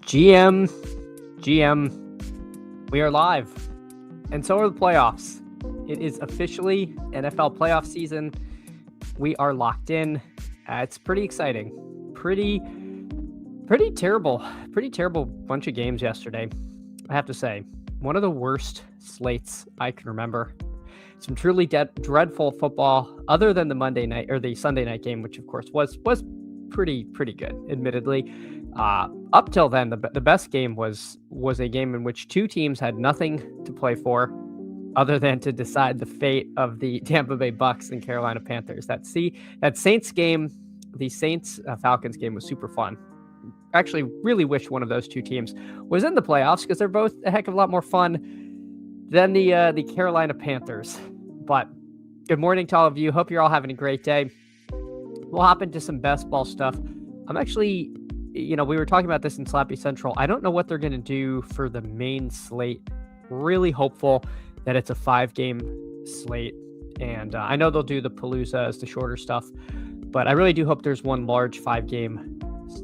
GM, we are live, and so are the playoffs. It is officially NFL playoff season. We are locked in. It's pretty exciting. Pretty terrible bunch of games yesterday. I have to say, one of the worst slates I can remember. Some truly dreadful football, other than the Monday night or the Sunday night game, which of course was pretty good, admittedly. Up till then, the best game was a game in which two teams had nothing to play for other than to decide the fate of the Tampa Bay Bucks and Carolina Panthers. That Saints game, the Saints Falcons game, was super fun. Actually, really wish one of those two teams was in the playoffs because they're both a heck of a lot more fun than the Carolina Panthers. But good morning to all of you. Hope you're all having a great day. We'll hop into some best ball stuff. I'm actually, we were talking about this in Slappy Central. I don't know what they're going to do for the main slate. Really hopeful that it's a 5-game slate. And I know they'll do the Palooza as the shorter stuff, but I really do hope there's one large 5-game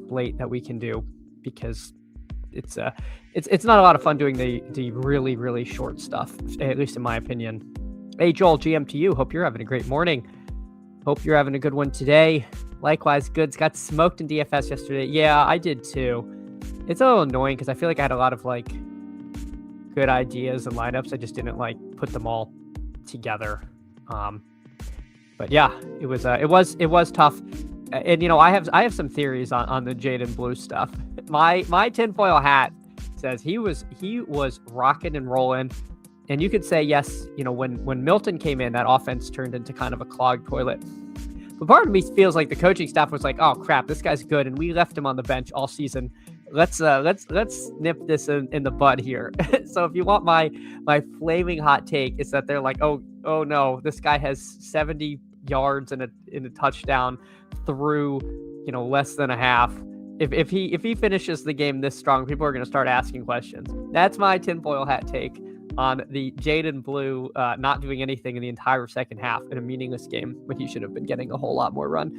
slate that we can do, because it's not a lot of fun doing the really short stuff, at least in my opinion. Hey, Joel, GM to you. Hope you're having a great morning. Hope you're having a good one today. Likewise, Goods got smoked in DFS yesterday. Yeah, I did too. It's a little annoying because I feel like I had a lot of good ideas and lineups. I just didn't put them all together. But yeah, it was tough. And I have some theories on the Jaden Blue stuff. My tinfoil hat says he was rocking and rolling. And you could say, yes, when Milton came in, that offense turned into kind of a clogged toilet. But part of me feels like the coaching staff was like, oh crap, this guy's good, and we left him on the bench all season. Let's nip this in the bud here. So if you want my flaming hot take, it's that they're like, oh no, this guy has 70 yards and a touchdown through less than a half. If he finishes the game this strong, people are going to start asking questions. That's my tinfoil hat take on the Jaden Blue not doing anything in the entire second half in a meaningless game when he should have been getting a whole lot more run.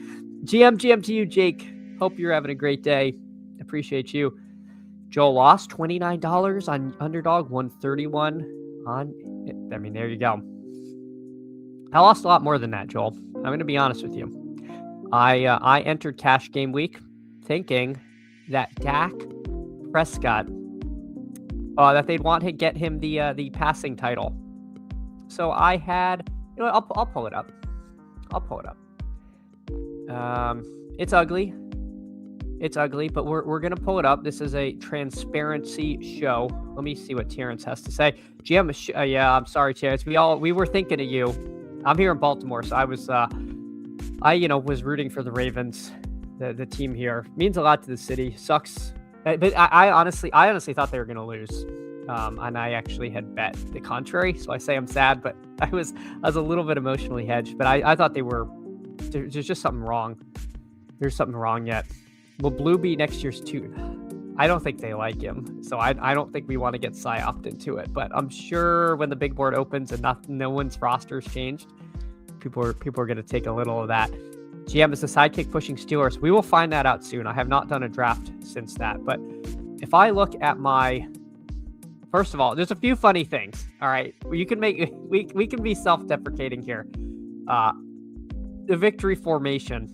GM to you, Jake. Hope you're having a great day. Appreciate you. Joel lost $29 on Underdog, 131 on. I mean, there you go. I lost a lot more than that, Joel. I'm going to be honest with you. I entered cash game week thinking that Dak Prescott, that they'd want to get him the passing title. So I had, I'll pull it up. It's ugly. But we're gonna pull it up. This is a transparency show. Let me see what Terrence has to say. GM, yeah, I'm sorry, Terrence. We were thinking of you. I'm here in Baltimore, so I was rooting for the Ravens. The team here means a lot to the city. Sucks. But I honestly thought they were going to lose, and I actually had bet the contrary. So I say I'm sad, but I was a little bit emotionally hedged. But I thought they were. There's just something wrong. There's something wrong yet. Will Blue be next year's too? I don't think they like him, so I don't think we want to get psyoped into it. But I'm sure when the big board opens and no one's roster's changed, people are going to take a little of that. GM is a sidekick pushing Steelers. We will find that out soon. I have not done a draft since that. But if I look at first of all, there's a few funny things. All right. We can be self-deprecating here. The victory formation.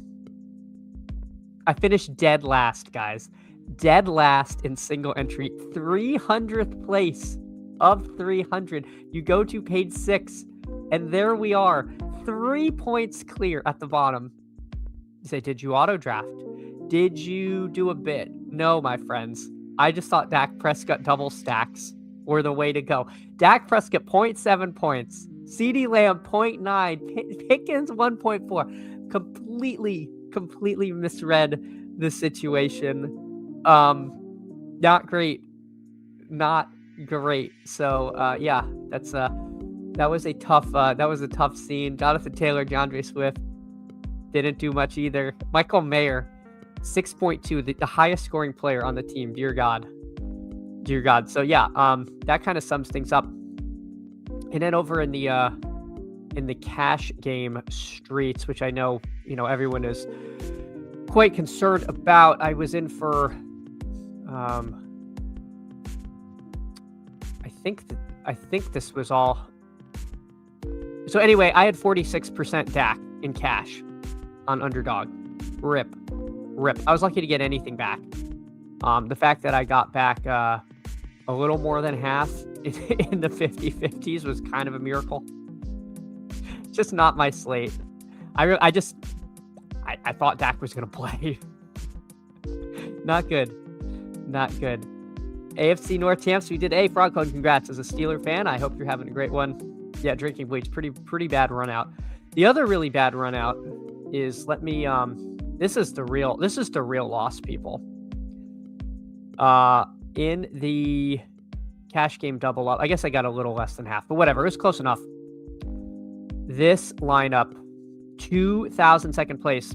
I finished dead last, guys. Dead last in single entry. 300th place of 300. You go to page 6, and there we are. 3 points clear at the bottom. You say, did you auto draft? Did you do a bid? No, my friends. I just thought Dak Prescott double stacks were the way to go. Dak Prescott 0.7 points. CeeDee Lamb 0.9. Pickens 1.4. Completely misread the situation. Not great. So yeah, that was a tough scene. Jonathan Taylor, DeAndre Swift didn't do much either. Michael Mayer, 6.2, the highest scoring player on the team. Dear God. So yeah, that kind of sums things up. And then over in the cash game streets, which I know everyone is quite concerned about. I was in for think this was all. So anyway, I had 46% Dak in cash on Underdog. Rip. I was lucky to get anything back. The fact that I got back a little more than half in the 50-50s was kind of a miracle. Just not my slate. I thought Dak was going to play. Not good. AFC North champs, we did. Frog Code, congrats. As a Steeler fan, I hope you're having a great one. Yeah, drinking bleach, pretty bad run out. The other really bad run out is, this is the real loss, people. In the cash game double up, I guess I got a little less than half, but whatever, it was close enough. This lineup, 2,000 second place.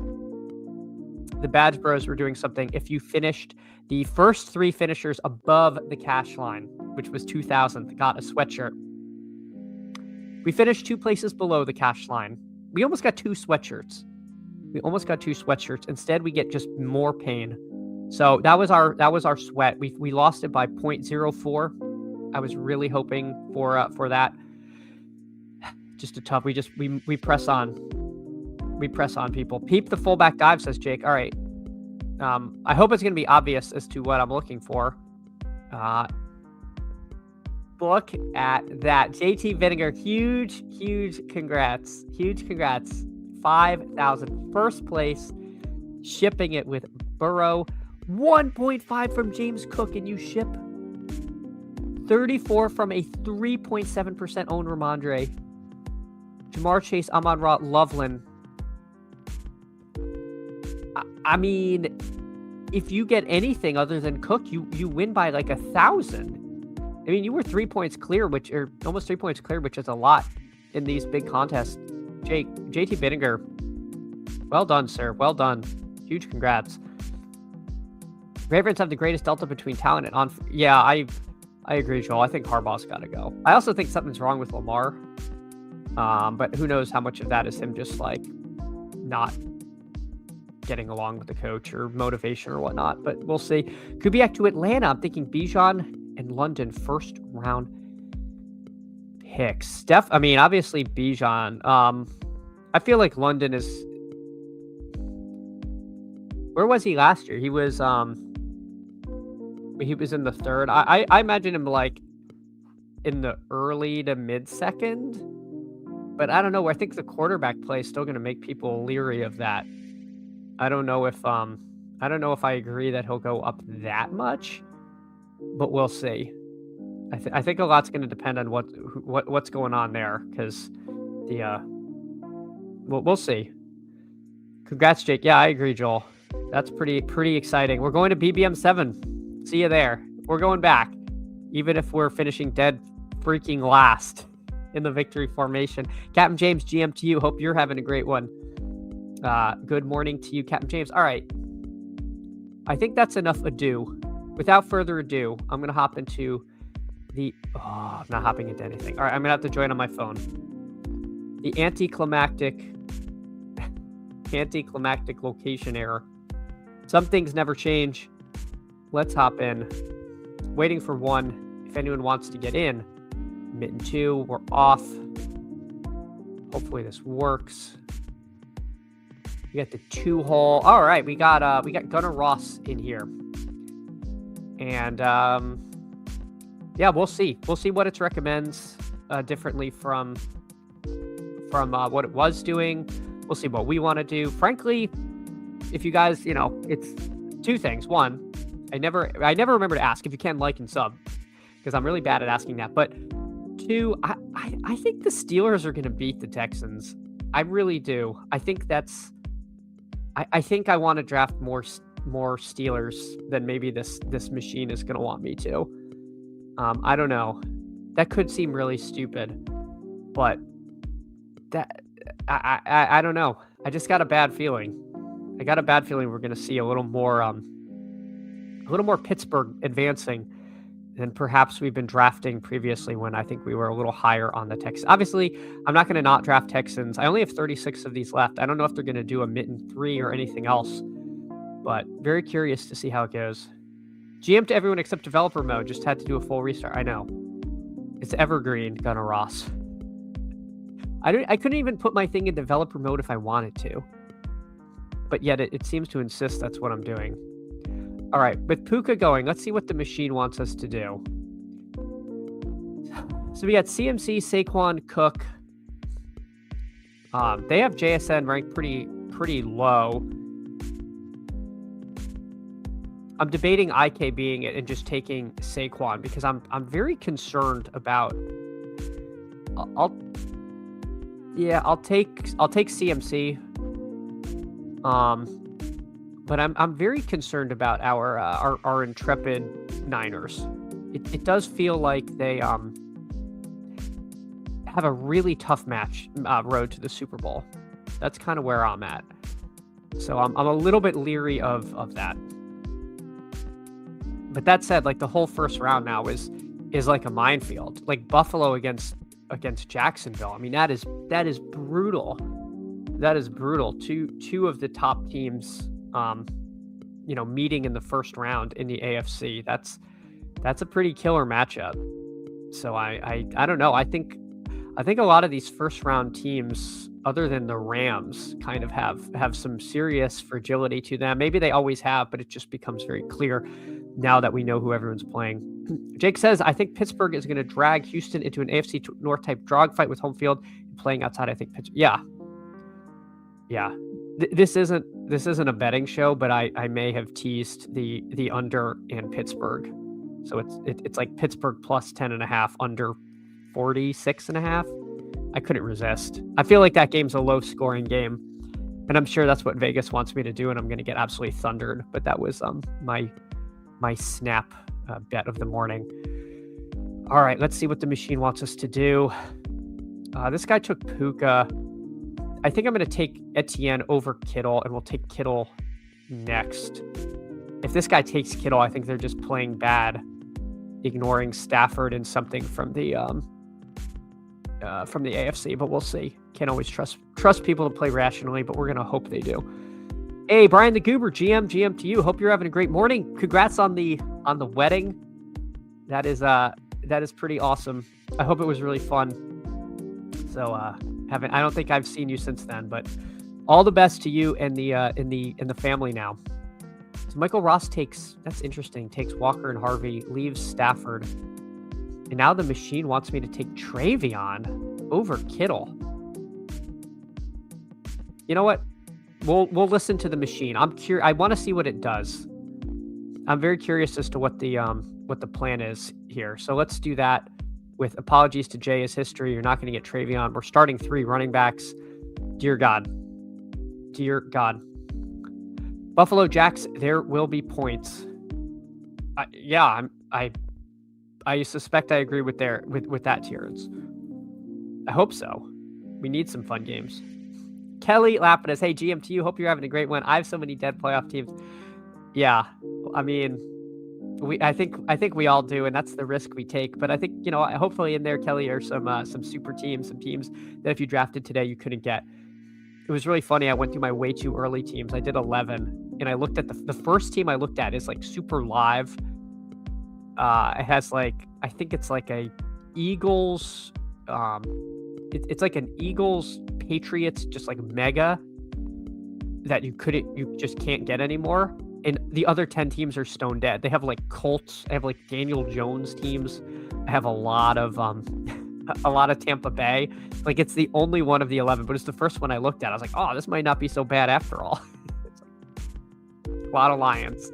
The Badge Bros were doing something. If you finished the first 3 finishers above the cash line, which was 2,000, got a sweatshirt. We finished 2 places below the cash line. We almost got 2 sweatshirts. Instead, we get just more pain. So that was our sweat. We lost it by 0.04. I was really hoping for that. Just a tough. We press on. We press on, people. Peep the fullback dive, says Jake. All right. I hope it's going to be obvious as to what I'm looking for. Look at that. JT Vinegar, huge congrats. 5,000. First place, shipping it with Burrow. 1.5 from James Cook, and you ship 34 from a 3.7% owned Ramondre. Jamar Chase, Amon-Ra, Loveland. I mean, if you get anything other than Cook, you win by like 1,000. I mean, you were 3 points clear, almost 3 points clear, which is a lot in these big contests. JT Vinegar, well done, sir. Well done. Huge congrats. Ravens have the greatest delta between talent and on. Yeah, I agree, Joel. I think Harbaugh's got to go. I also think something's wrong with Lamar. But who knows how much of that is him just like not getting along with the coach or motivation or whatnot. But we'll see. Kubiak to Atlanta. I'm thinking Bijan and London first round picks. Obviously Bijan. I feel like London is. Where was he last year? He was in the third. I imagine him like in the early to mid second. But I don't know. I think the quarterback play is still going to make people leery of that. I don't know if I agree that he'll go up that much, but we'll see. I think a lot's going to depend on what's going on there, because we'll see. Congrats, Jake. Yeah, I agree, Joel. That's pretty exciting. We're going to BBM 7. See you there. We're going back, even if we're finishing dead freaking last in the victory formation. Captain James, GM to you. Hope you're having a great one. Good morning to you, Captain James. All right. I think that's enough ado. Without further ado, I'm going to hop into I'm not hopping into anything. All right, I'm going to have to join on my phone. The anticlimactic location error. Some things never change. Let's hop in. Waiting for 1. If anyone wants to get in. Mitten 2, we're off. Hopefully this works. We got the 2-hole. All right, we got Gunnar Ross in here. And yeah, we'll see. We'll see what it recommends differently from what it was doing. We'll see what we want to do. Frankly, if you guys, it's 2 things. 1, I never remember to ask if you can like and sub, because I'm really bad at asking that. But 2, I think the Steelers are going to beat the Texans. I really do. I think that's. I think I want to draft more Steelers than maybe this machine is going to want me to. I don't know. That could seem really stupid, but that I don't know. I just got a bad feeling. I got a bad feeling we're going to see a little more Pittsburgh advancing than perhaps we've been drafting previously, when I think we were a little higher on the Texans. Obviously, I'm not going to not draft Texans. I only have 36 of these left. I don't know if they're going to do a mitten 3 or anything else, but very curious to see how it goes. GM to everyone except developer mode. Just had to do a full restart. I know. It's evergreen, Gunnar Ross. I couldn't even put my thing in developer mode if I wanted to. But yet it seems to insist that's what I'm doing. All right, with Puka going, let's see what the machine wants us to do. So we got CMC, Saquon, Cook. They have JSN ranked pretty low. I'm debating IK being it and just taking Saquon because I'm very concerned about. I'll take CMC. But I'm very concerned about our intrepid Niners. It does feel like they have a really tough road to the Super Bowl. That's kind of where I'm at. So I'm a little bit leery of that. But that said, like the whole first round now is like a minefield. Like Buffalo against Jacksonville. I mean, that is brutal. That is brutal. Two of the top teams, meeting in the first round in the AFC. That's a pretty killer matchup. So I don't know. I think a lot of these first round teams, other than the Rams, kind of have some serious fragility to them. Maybe they always have, but it just becomes very clear now that we know who everyone's playing. Jake says, I think Pittsburgh is going to drag Houston into an AFC North type dogfight with home field and playing outside. I think Pittsburgh. Yeah. This isn't a betting show, but I may have teased the under in Pittsburgh. So it's like Pittsburgh plus 10.5, under 46.5. I couldn't resist. I feel like that game's a low scoring game, and I'm sure that's what Vegas wants me to do, and I'm going to get absolutely thundered. But that was my snap bet of the morning. All right, let's see what the machine wants us to do. This guy took Puka. I think I'm going to take Etienne over Kittle, and we'll take Kittle next. If this guy takes Kittle, I think they're just playing bad, ignoring Stafford and something from the AFC, but we'll see. Can't always trust people to play rationally, but we're going to hope they do. Hey, Brian the Goober, GM to you. Hope you're having a great morning. Congrats on the wedding. That is pretty awesome. I hope it was really fun. So I don't think I've seen you since then, but all the best to you and the family now. So Michael Ross takes Walker and Harvey, leaves Stafford, and now the machine wants me to take Travion over Kittle. You know what? We'll listen to the machine. I want to see what it does. I'm very curious as to what the plan is here. So let's do that. With apologies to Jay, his history, you're not going to get Travion. We're starting 3 running backs. Dear God. Buffalo Jacks, there will be points. I suspect I agree with that, Terrence. I hope so. We need some fun games. Kelly Lapidus, hey, GM to you. Hope you're having a great one. I have so many dead playoff teams. Yeah, I mean, I think we all do, and that's the risk we take. But I think, hopefully in there, Kelly, are some super teams, some teams that if you drafted today, you couldn't get. It was really funny. I went through my way too early teams. I did 11, and I looked at the first team I looked at is like super live. It has I think it's like a Eagles. It's like an Eagles Patriots, just like mega that you just can't get anymore. And the other 10 teams are stone dead. They have like Colts. I have like Daniel Jones teams. I have a lot of Tampa Bay. Like it's the only one of the 11, but it's the first one I looked at. I was like, oh, this might not be so bad after all. A lot of Lions.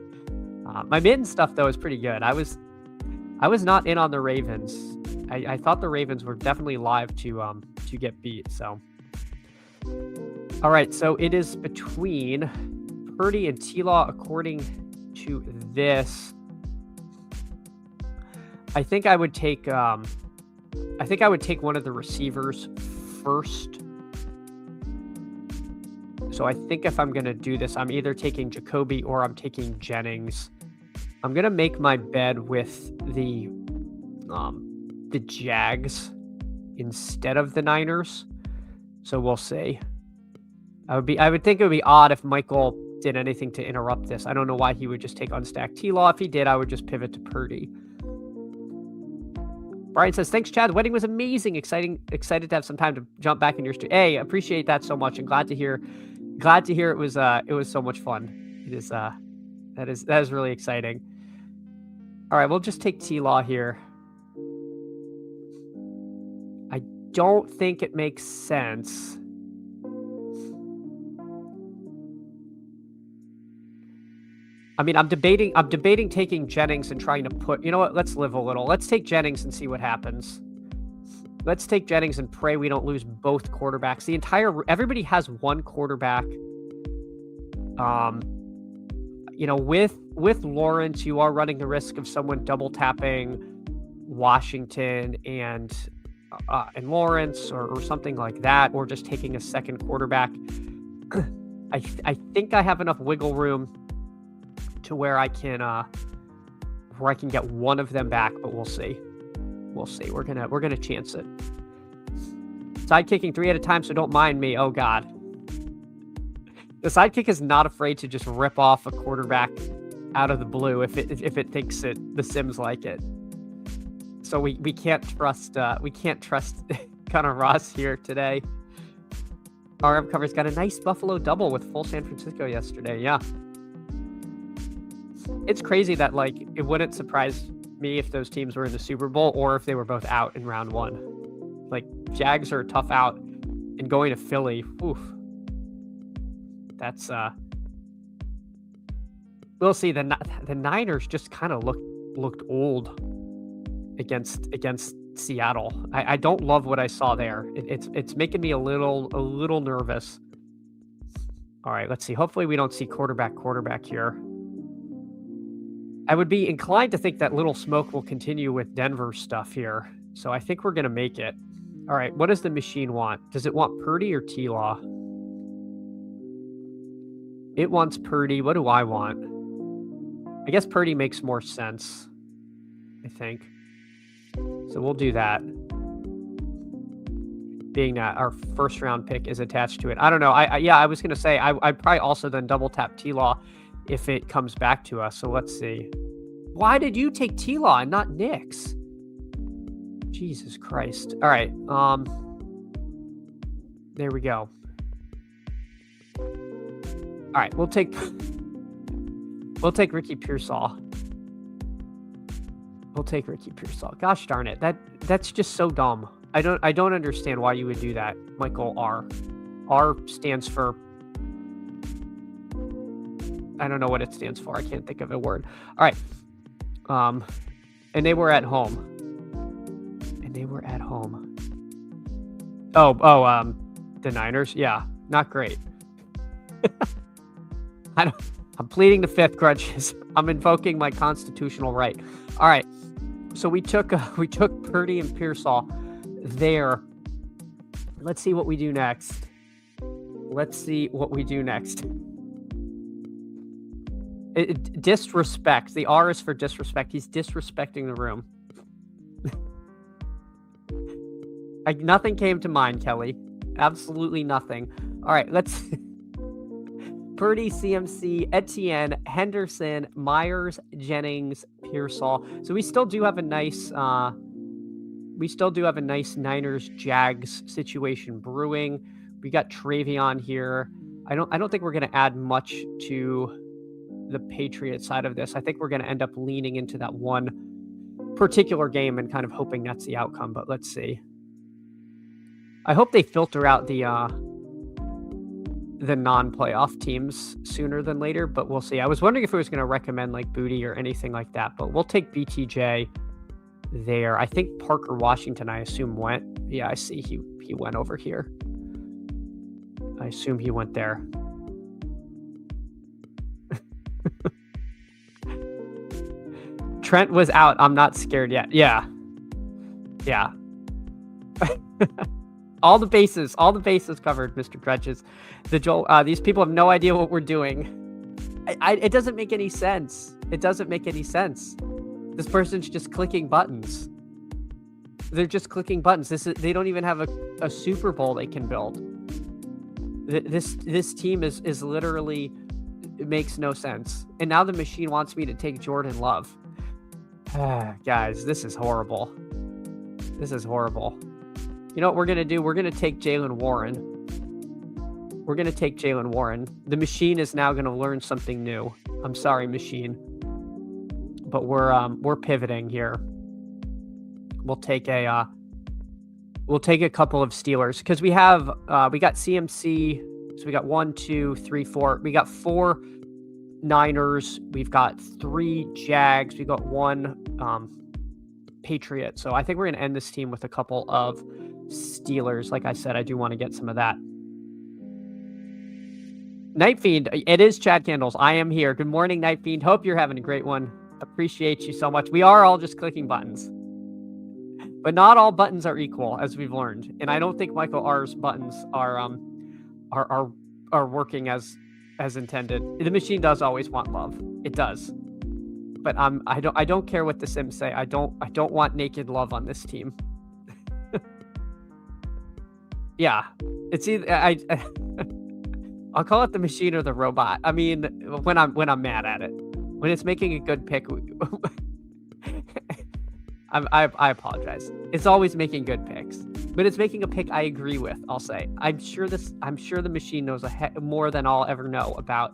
My mitten stuff though is pretty good. I was not in on the Ravens. I thought the Ravens were definitely live to get beat. So, all right. So it is between Purdy and T-Law according to this. I think I would take one of the receivers first. So I think if I'm going to do this, I'm either taking Jacoby or I'm taking Jennings. I'm going to make my bed with the Jags instead of the Niners. So we'll see. I would think it would be odd if Michael did anything to interrupt this. I don't know why he would just take unstacked T-Law. If he did, I would just pivot to Purdy. Brian says, thanks, Chad. The wedding was amazing. Excited to have some time to jump back in your stream. Hey, appreciate that so much, and glad to hear it was so much fun. It is that is really exciting. All right, we'll just take T-Law here. I don't think it makes sense. I mean, I'm debating taking Jennings and trying to put, you know what, let's live a little. Let's take Jennings and see what happens. Let's take Jennings and pray we don't lose both quarterbacks. Everybody has one quarterback. You know, with Lawrence, you are running the risk of someone double tapping Washington and Lawrence or something like that, or just taking a second quarterback. I think I have enough wiggle room to where I can get one of them back, but we'll see. We're gonna chance it. Sidekicking 3 at a time, so don't mind me. Oh God. The sidekick is not afraid to just rip off a quarterback out of the blue if it thinks the Sims like it. So we can't trust Connor Ross here today. RM Cover's got a nice Buffalo double with full San Francisco yesterday. Yeah. It's crazy that, like, it wouldn't surprise me if those teams were in the Super Bowl or if they were both out in round 1. Like, Jags are a tough out, and going to Philly, oof. That's we'll see. The Niners just kind of looked old against Seattle. I don't love what I saw there. It's making me a little nervous. All right, let's see. Hopefully we don't see quarterback here. I would be inclined to think that Little Smoke will continue with Denver stuff here. So I think we're going to make it. All right, what does the machine want? Does it want Purdy or T-Law? It wants Purdy. What do I want? I guess Purdy makes more sense, I think. So we'll do that. Being that our first round pick is attached to it. I don't know. I was going to say, I'd probably also then double tap T-Law if it comes back to us. So let's see. Why did you take T-Law and not Knicks? Jesus Christ. All right. There we go. All right, we'll take Ricky Pearsall. Gosh darn it. That's just so dumb. I don't understand why you would do that, Michael R. R stands for, I don't know what it stands for. I can't think of a word. All right. And they were at home. The Niners. Yeah, not great. I'm pleading the fifth, grudges. I'm invoking my constitutional right. All right. So we took Purdy and Pearsall there. Let's see what we do next. Disrespect. The R is for disrespect. He's disrespecting the room. Nothing came to mind, Kelly. Absolutely nothing. All right, let's... Purdy, CMC, Etienne, Henderson, Myers, Jennings, Pearsall. So we still do have a nice Niners Jags situation brewing. We got Travion here. I don't think we're going to add much to the Patriot side of this. I think we're going to end up leaning into that one particular game and kind of hoping that's the outcome, but let's see. I hope they filter out the non-playoff teams sooner than later, but we'll see. I was wondering if it was going to recommend like Booty or anything like that, but we'll take BTJ there. I think Parker Washington, I assume, went. Yeah, I see he went over here. I assume he went there. Trent was out. I'm not scared yet. Yeah. All the bases covered, Mr. Grudges. These people have no idea what we're doing. It doesn't make any sense. This person's just clicking buttons. They're just clicking buttons. They don't even have a Super Bowl they can build. This team is literally, it makes no sense. And now the machine wants me to take Jordan Love. Guys, this is horrible. This is horrible. You know what we're going to do? We're going to take Jalen Warren. We're going to take Jalen Warren. The machine is now going to learn something new. I'm sorry, machine. But we're pivoting here. We'll take a couple of Steelers because we got CMC. So we got 1, 2, 3, 4. We got 4 Niners. We've got 3 Jags. We got 1 Patriot. So I think we're going to end this team with a couple of Steelers. Like I said, I do want to get some of that. Night Fiend, it is Chad Candles. I am here. Good morning, Night Fiend. Hope you're having a great one. Appreciate you so much. We are all just clicking buttons. But not all buttons are equal, as we've learned. And I don't think Michael R's buttons are working as intended. The machine does always want love. It does. But I don't care what the Sims say. I don't want naked love on this team. Yeah. It's either I'll call it the machine or the robot. I mean, when I'm mad at it. When it's making a good pick, I apologize. It's always making good picks, but it's making a pick I agree with. I'll say I'm sure the machine knows more than I'll ever know about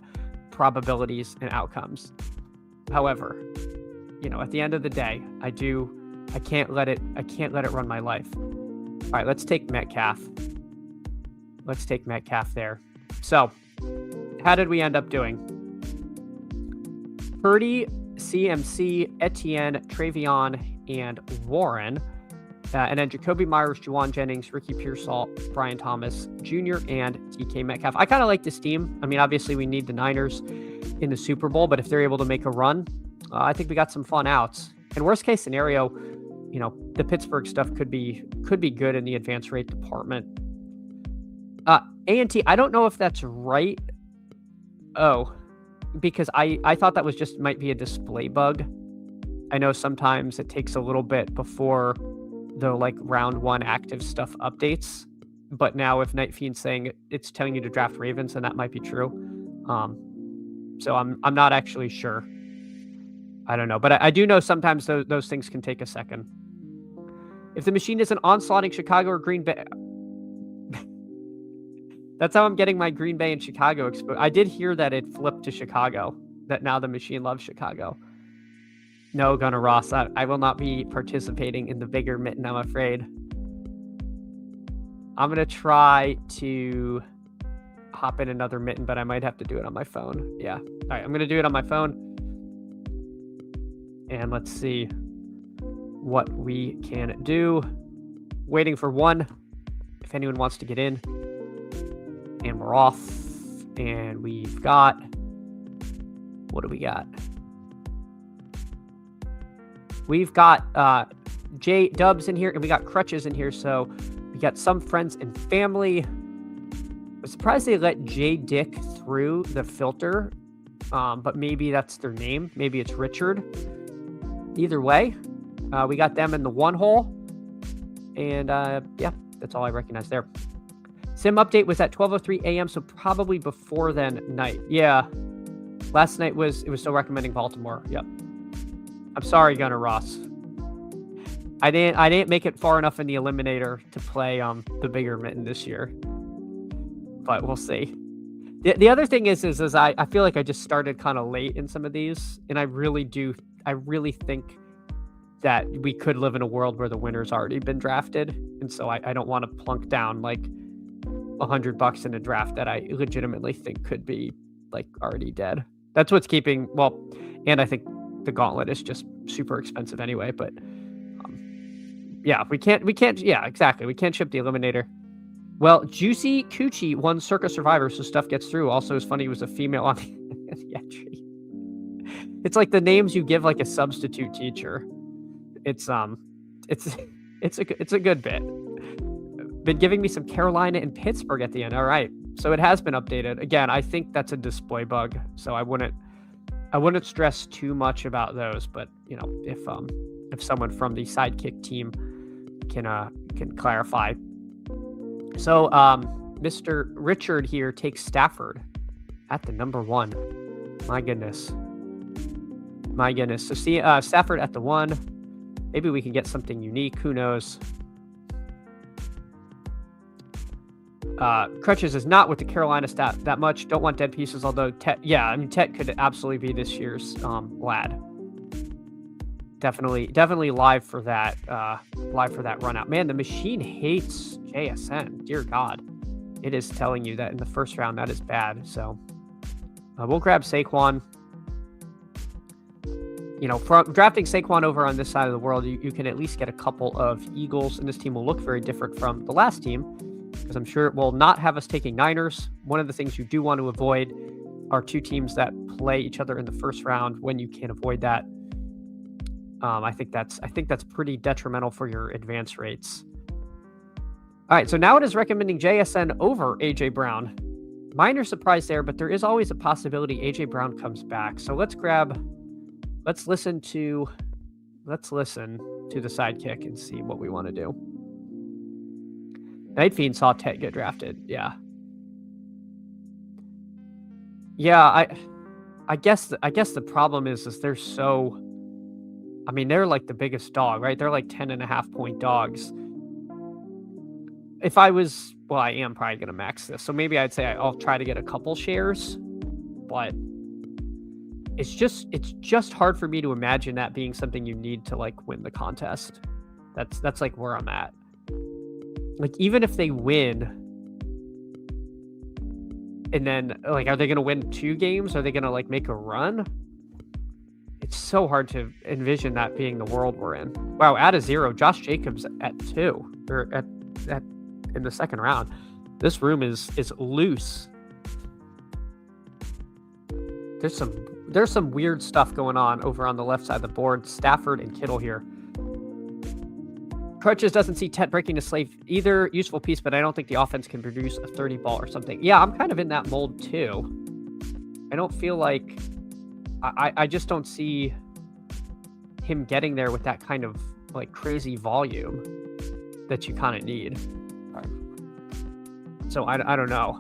probabilities and outcomes. However, at the end of the day, I can't let it run my life. All right, let's take Metcalf. Let's take Metcalf there. So, how did we end up doing? Purdy, CMC, Etienne, Travion, and Warren. And then Jacoby Myers, Juwan Jennings, Ricky Pearsall, Brian Thomas Jr., and DK Metcalf. I kind of like this team. I mean, obviously we need the Niners in the Super Bowl, but if they're able to make a run, I think we got some fun outs. And worst case scenario, the Pittsburgh stuff could be good in the advance rate department. A&T, I don't know if that's right. Oh, because I thought that was might be a display bug. I know sometimes it takes a little bit before the round 1 active stuff updates, but now if Night Fiend's saying it's telling you to draft Ravens, then that might be true. So I'm not actually sure. I don't know, but I do know sometimes those things can take a second. If the machine isn't onslaughting Chicago or Green Bay, that's how I'm getting my Green Bay and Chicago exposed. I did hear that it flipped to Chicago, that now the machine loves Chicago. No, Gunnar Ross, I will not be participating in the bigger mitten, I'm afraid. I'm going to try to hop in another mitten, but I might have to do it on my phone. Yeah. All right, I'm going to do it on my phone. And let's see what we can do. Waiting for one, if anyone wants to get in. And we're off. And we've got... What do we got? We've got J Dubs in here, and we got Crutches in here. So we got some friends and family. I'm surprised they let J Dick through the filter, but maybe that's their name. Maybe it's Richard. Either way, we got them in the one hole. And yeah, that's all I recognize there. Sim update was at 12:03 a.m., so probably before then night. Yeah. Last night it was still recommending Baltimore. Yep. I'm sorry, Gunnar Ross. I didn't make it far enough in the eliminator to play the bigger mitten this year. But we'll see. The other thing is I feel like I just started kind of late in some of these, and I really think that we could live in a world where the winner's already been drafted, and so I don't want to plunk down like $100 in a draft that I legitimately think could be like already dead. That's what's keeping, well, and I think the gauntlet is just super expensive anyway, but yeah, we can't, yeah, exactly. We can't ship the eliminator. Well, Juicy Coochie won Circa Survivor, so stuff gets through. Also, it's funny, he was a female on the entry. It's like the names you give like a substitute teacher. It's a good bit. Been giving me some Carolina and Pittsburgh at the end. All right. So it has been updated. Again, I think that's a display bug, so I wouldn't stress too much about those, but if someone from the Sidekick team can clarify. So Mr. Richard here takes Stafford at the number 1. My goodness. So see Stafford at the 1. Maybe we can get something unique. Who knows? Crutches is not with the Carolina stat that much. Don't want dead pieces, although Tet, yeah, I mean, Tet could absolutely be this year's lad. Definitely live for that run out. Man, the machine hates JSN. Dear God. It is telling you that in the first round, that is bad. So we'll grab Saquon. From drafting Saquon over on this side of the world, you can at least get a couple of Eagles, and this team will look very different from the last team, because I'm sure it will not have us taking Niners. One of the things you do want to avoid are two teams that play each other in the first round when you can avoid that. I think that's pretty detrimental for your advance rates. All right, so now it is recommending JSN over AJ Brown. Minor surprise there, but there is always a possibility AJ Brown comes back. So let's listen to the sidekick and see what we want to do. Night Fiend saw Tet get drafted. Yeah. I guess the problem is they're so. I mean, they're like the biggest dog, right? They're like 10.5 point dogs. If I was, well, I am probably going to max this. So maybe I'd say I'll try to get a couple shares, but it's just hard for me to imagine that being something you need to like win the contest. That's like where I'm at. Like, even if they win, and then like, are they going to win 2 games? Are they going to like make a run? It's so hard to envision that being the world we're in. Wow, at a 0, Josh Jacobs at 2, or at in the second round. This room is loose. There's some weird stuff going on over on the left side of the board. Stafford and Kittle here. Crutches doesn't see Tet breaking a slave either. Useful piece, but I don't think the offense can produce a 30 ball or something. Yeah, I'm kind of in that mold too. I don't feel like I just don't see him getting there with that kind of like crazy volume that you kind of need. So I don't know.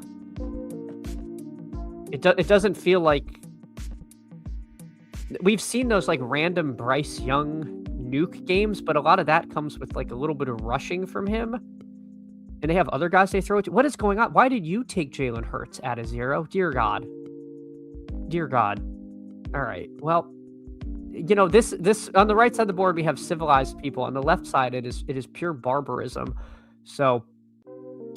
It doesn't feel like we've seen those like random Bryce Young nuke games, but a lot of that comes with like a little bit of rushing from him. And they have other guys they throw it to. What is going on? Why did you take Jalen Hurts at a 0? Dear God. Dear God. All right. Well, this on the right side of the board, we have civilized people. On the left side, it is pure barbarism. So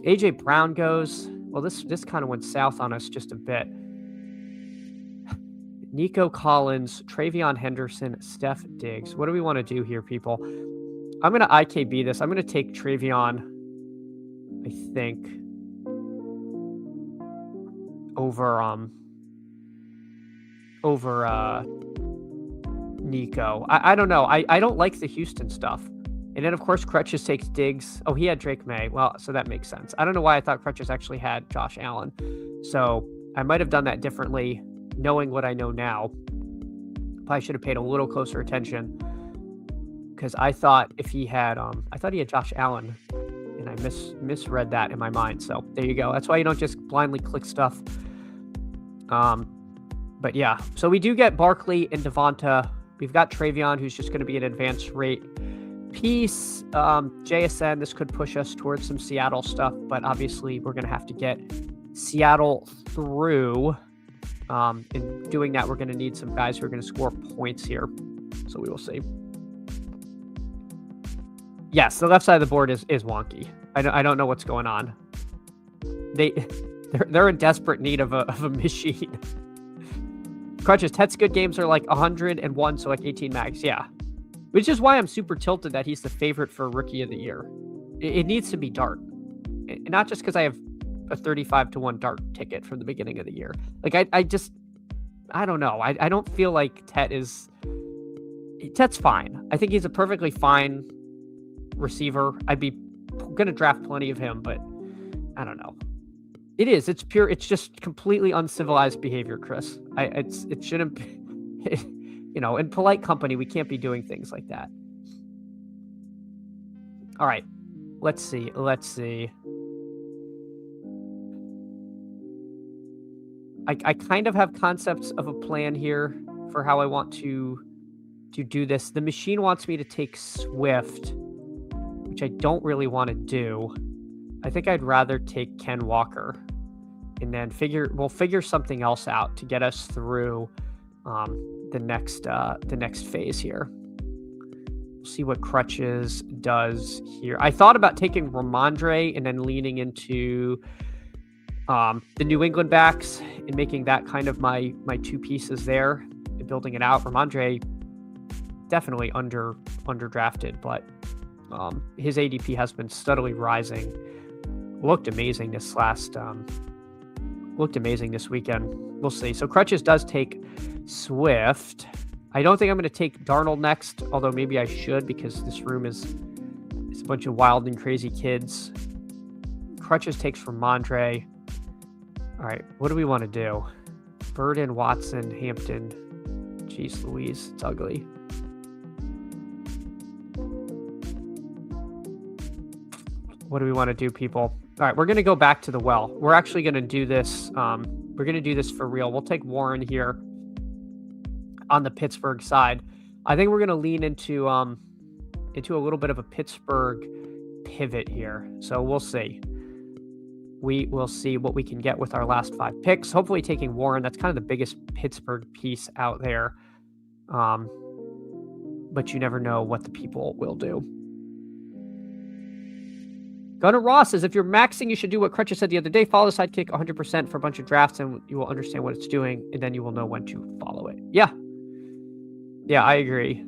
AJ Brown goes. Well, this kind of went south on us just a bit. Nico Collins, Travion Henderson, Steph Diggs. What do we want to do here, people? I'm going to IKB this. I'm going to take Travion, I think, over Nico. I don't know. I don't like the Houston stuff. And then, of course, Crutches takes Diggs. Oh, he had Drake May. Well, so that makes sense. I don't know why I thought Crutches actually had Josh Allen. So I might have done that differently, knowing what I know now. Probably should have paid a little closer attention, because I thought if he had, I thought he had Josh Allen, and I misread that in my mind. So there you go. That's why you don't just blindly click stuff. But yeah, so we do get Barkley and Devonta. We've got Travion, who's just going to be an advanced rate piece. JSN, this could push us towards some Seattle stuff, but obviously we're going to have to get Seattle through. In doing that, we're going to need some guys who are going to score points here. So we will see. Yes, the left side of the board is wonky. I don't know what's going on. They're in desperate need of a machine. Crutches, Tet's good games are like 101, so like 18 max. Yeah. Which is why I'm super tilted that he's the favorite for Rookie of the Year. It needs to be Dart. Not just because I have a 35-1 Dart ticket from the beginning of the year. Like, I don't know. I don't feel like Tet's fine. I think he's a perfectly fine receiver. I'd be going to draft plenty of him, but I don't know. It's pure. It's just completely uncivilized behavior, Chris. It shouldn't be, in polite company, we can't be doing things like that. All right. Let's see. I kind of have concepts of a plan here for how I want to to do this. The machine wants me to take Swift, which I don't really want to do. I think I'd rather take Ken Walker, and then we'll figure something else out to get us through the next phase here. We'll see what Crutches does here. I thought about taking Ramondre and then leaning into the New England backs and making that kind of my two pieces there and building it out. Ramondre definitely underdrafted, but his ADP has been steadily rising. Looked amazing this weekend. We'll see. So Crutches does take Swift. I don't think I'm going to take Darnold next, although maybe I should, because this room is a bunch of wild and crazy kids. Crutches takes Ramondre. All right, what do we want to do? Burden, Watson, Hampton. Jeez Louise, it's ugly. What do we want to do, people? All right, we're going to go back to the well. We're actually going to do this. We're going to do this for real. We'll take Warren here on the Pittsburgh side. I think we're going to lean into a little bit of a Pittsburgh pivot here. So we'll see. We will see what we can get with our last 5 picks. Hopefully taking Warren. That's kind of the biggest Pittsburgh piece out there. But you never know what the people will do. Gunnar Ross says, if you're maxing, you should do what Crutches said the other day. Follow the sidekick 100% for a bunch of drafts, and you will understand what it's doing, and then you will know when to follow it. Yeah, I agree.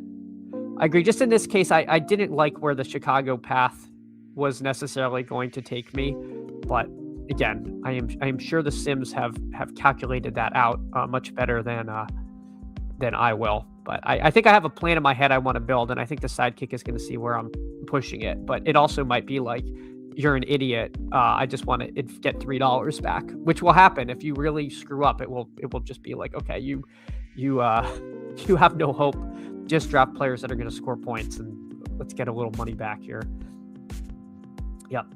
Just in this case, I didn't like where the Chicago path was necessarily going to take me. But again, I am sure the Sims have calculated that out much better than I will. But I think I have a plan in my head I want to build, and I think the sidekick is going to see where I'm pushing it. But it also might be like, you're an idiot. I just want to get $3 back, which will happen if you really screw up. It will just be like, okay, you have no hope. Just draft players that are going to score points, and let's get a little money back here. Yep.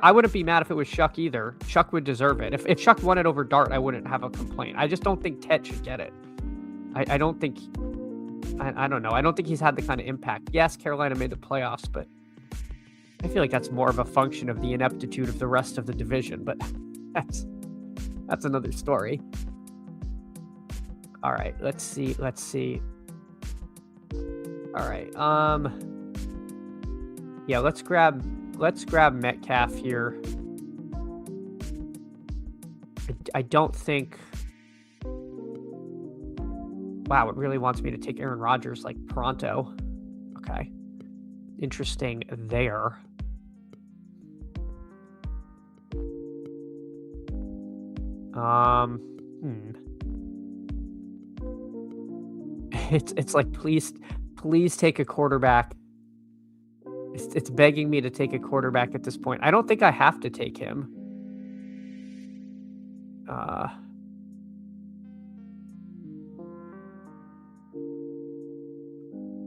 I wouldn't be mad if it was Shuck either. Shuck would deserve it. If Shuck won it over Dart, I wouldn't have a complaint. I just don't think Tet should get it. I don't think. I don't know. I don't think he's had the kind of impact. Yes, Carolina made the playoffs, but I feel like that's more of a function of the ineptitude of the rest of the division, but that's another story. All right, let's see. All right. Yeah, let's grab Metcalf here. I don't think. Wow, it really wants me to take Aaron Rodgers like pronto. Okay. Interesting there. It's like, please take a quarterback. It's begging me to take a quarterback at this point. I don't think I have to take him.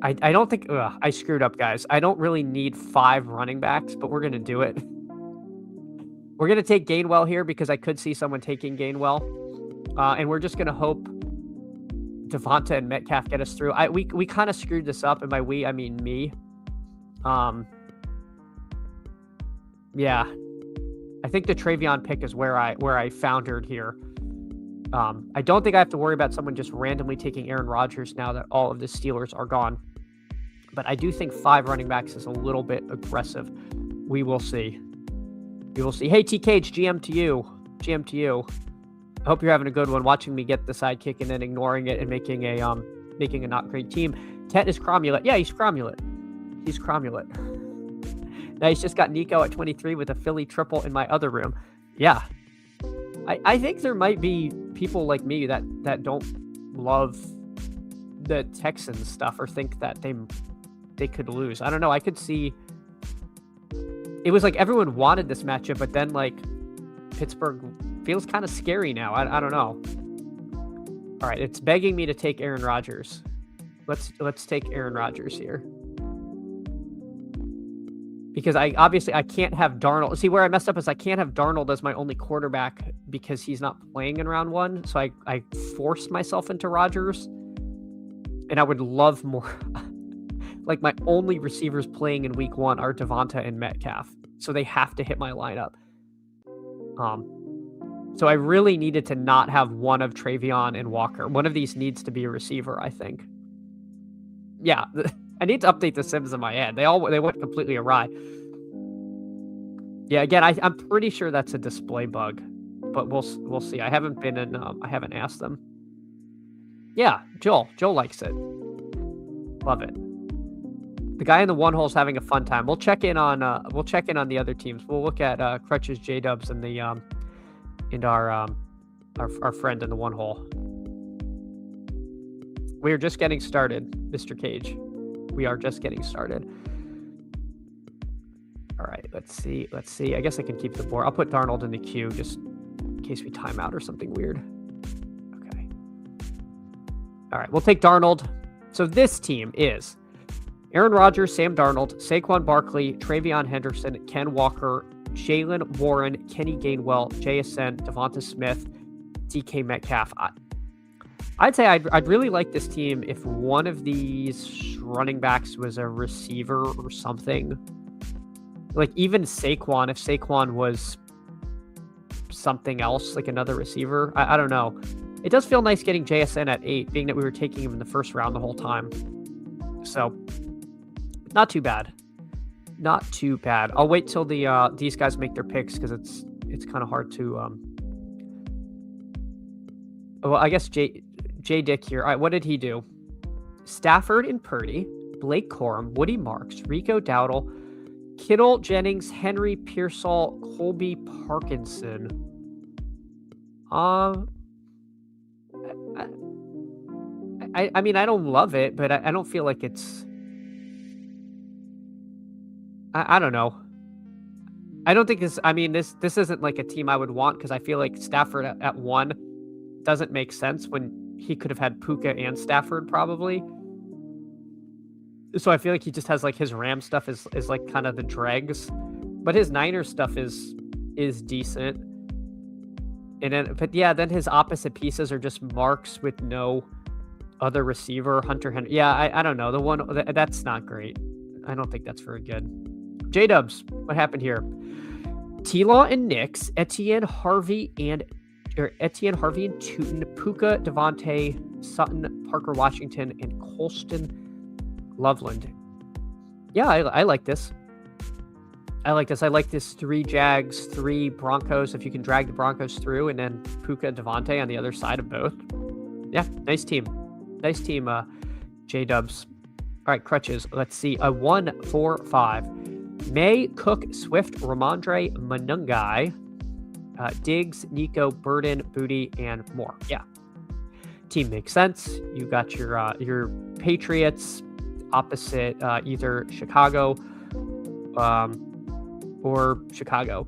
I don't think I screwed up, guys. I don't really need 5 running backs, but we're gonna do it. We're gonna take Gainwell here because I could see someone taking Gainwell, and we're just gonna hope Devonta and Metcalf get us through. We kind of screwed this up, and by we I mean me. Yeah, I think the Travion pick is where I foundered here. I don't think I have to worry about someone just randomly taking Aaron Rodgers now that all of the Steelers are gone. But I do think 5 running backs is a little bit aggressive. We will see. Hey, TKH, GM to you. I hope you're having a good one watching me get the sidekick and then ignoring it and making a not great team. Tet is Cromulent. Yeah, he's Cromulent. Now he's just got Nico at 23 with a Philly triple in my other room. Yeah. I think there might be people like me that don't love the Texans stuff or think that they could lose. I don't know. I could see it was like everyone wanted this matchup, but then like Pittsburgh feels kind of scary now. I don't know. All right, it's begging me to take Aaron Rodgers. Let's take Aaron Rodgers here. Because I can't have Darnold. See, where I messed up is I can't have Darnold as my only quarterback because he's not playing in round 1. So I forced myself into Rodgers. And I would love more. Like, my only receivers playing in week 1 are Devonta and Metcalf. So they have to hit my lineup. So I really needed to not have one of Travion and Walker. One of these needs to be a receiver, I think. Yeah, I need to update the Sims in my head. They went completely awry. Yeah, again, I'm pretty sure that's a display bug, but we'll see. I haven't been in. I haven't asked them. Yeah, Joel likes it. Love it. The guy in the one hole is having a fun time. We'll check in on the other teams. We'll look at Crutches, J-Dubs, and the and our friend in the one hole. We are just getting started, Mr. Cage. We are just getting started. All right, let's see. I guess I can keep the board. I'll put Darnold in the queue just in case we time out or something weird. Okay. All right, we'll take Darnold. So this team is Aaron Rodgers, Sam Darnold, Saquon Barkley, Travion Henderson, Ken Walker, Jalen Warren, Kenny Gainwell, JSN, Devonta Smith, DK Metcalf. I'd say I'd really like this team if one of these running backs was a receiver or something. Like even Saquon, if Saquon was something else, like another receiver. I don't know. It does feel nice getting JSN at 8, being that we were taking him in the first round the whole time. So, not too bad. Not too bad. I'll wait till these guys make their picks because it's kind of hard to. Well, I guess J Dick here. All right, what did he do? Stafford and Purdy, Blake Corum, Woody Marks, Rico Dowdle, Kittle, Jennings, Henry, Pearsall, Colby, Parkinson. I mean, I don't love it, but I don't feel like it's. I don't know. I don't think this. I mean, this isn't like a team I would want because I feel like Stafford at 1 doesn't make sense when he could have had Puka and Stafford probably. So I feel like he just has like his Ram stuff is like kind of the dregs, but his Niners stuff is decent. And then, but yeah, then his opposite pieces are just Marks with no other receiver, Hunter Henry. Yeah, I don't know. The one that's not great. I don't think that's very good. J-Dubs, what happened here? T-Law and Nix, Etienne Harvey and Tootin, Puka, Devontae, Sutton, Parker Washington, and Colston Loveland. Yeah, I like this. I like this 3 Jags, 3 Broncos. If you can drag the Broncos through, and then Puka and Devontae on the other side of both. Yeah, nice team. Nice team, J-Dubs. All right, Crutches. Let's see. A 1, 4, 5. May, Cook, Swift, Ramondre, Manungai, Diggs, Nico, Burden, Booty, and more. Yeah. Team makes sense. You got your Patriots opposite either Chicago or Chicago.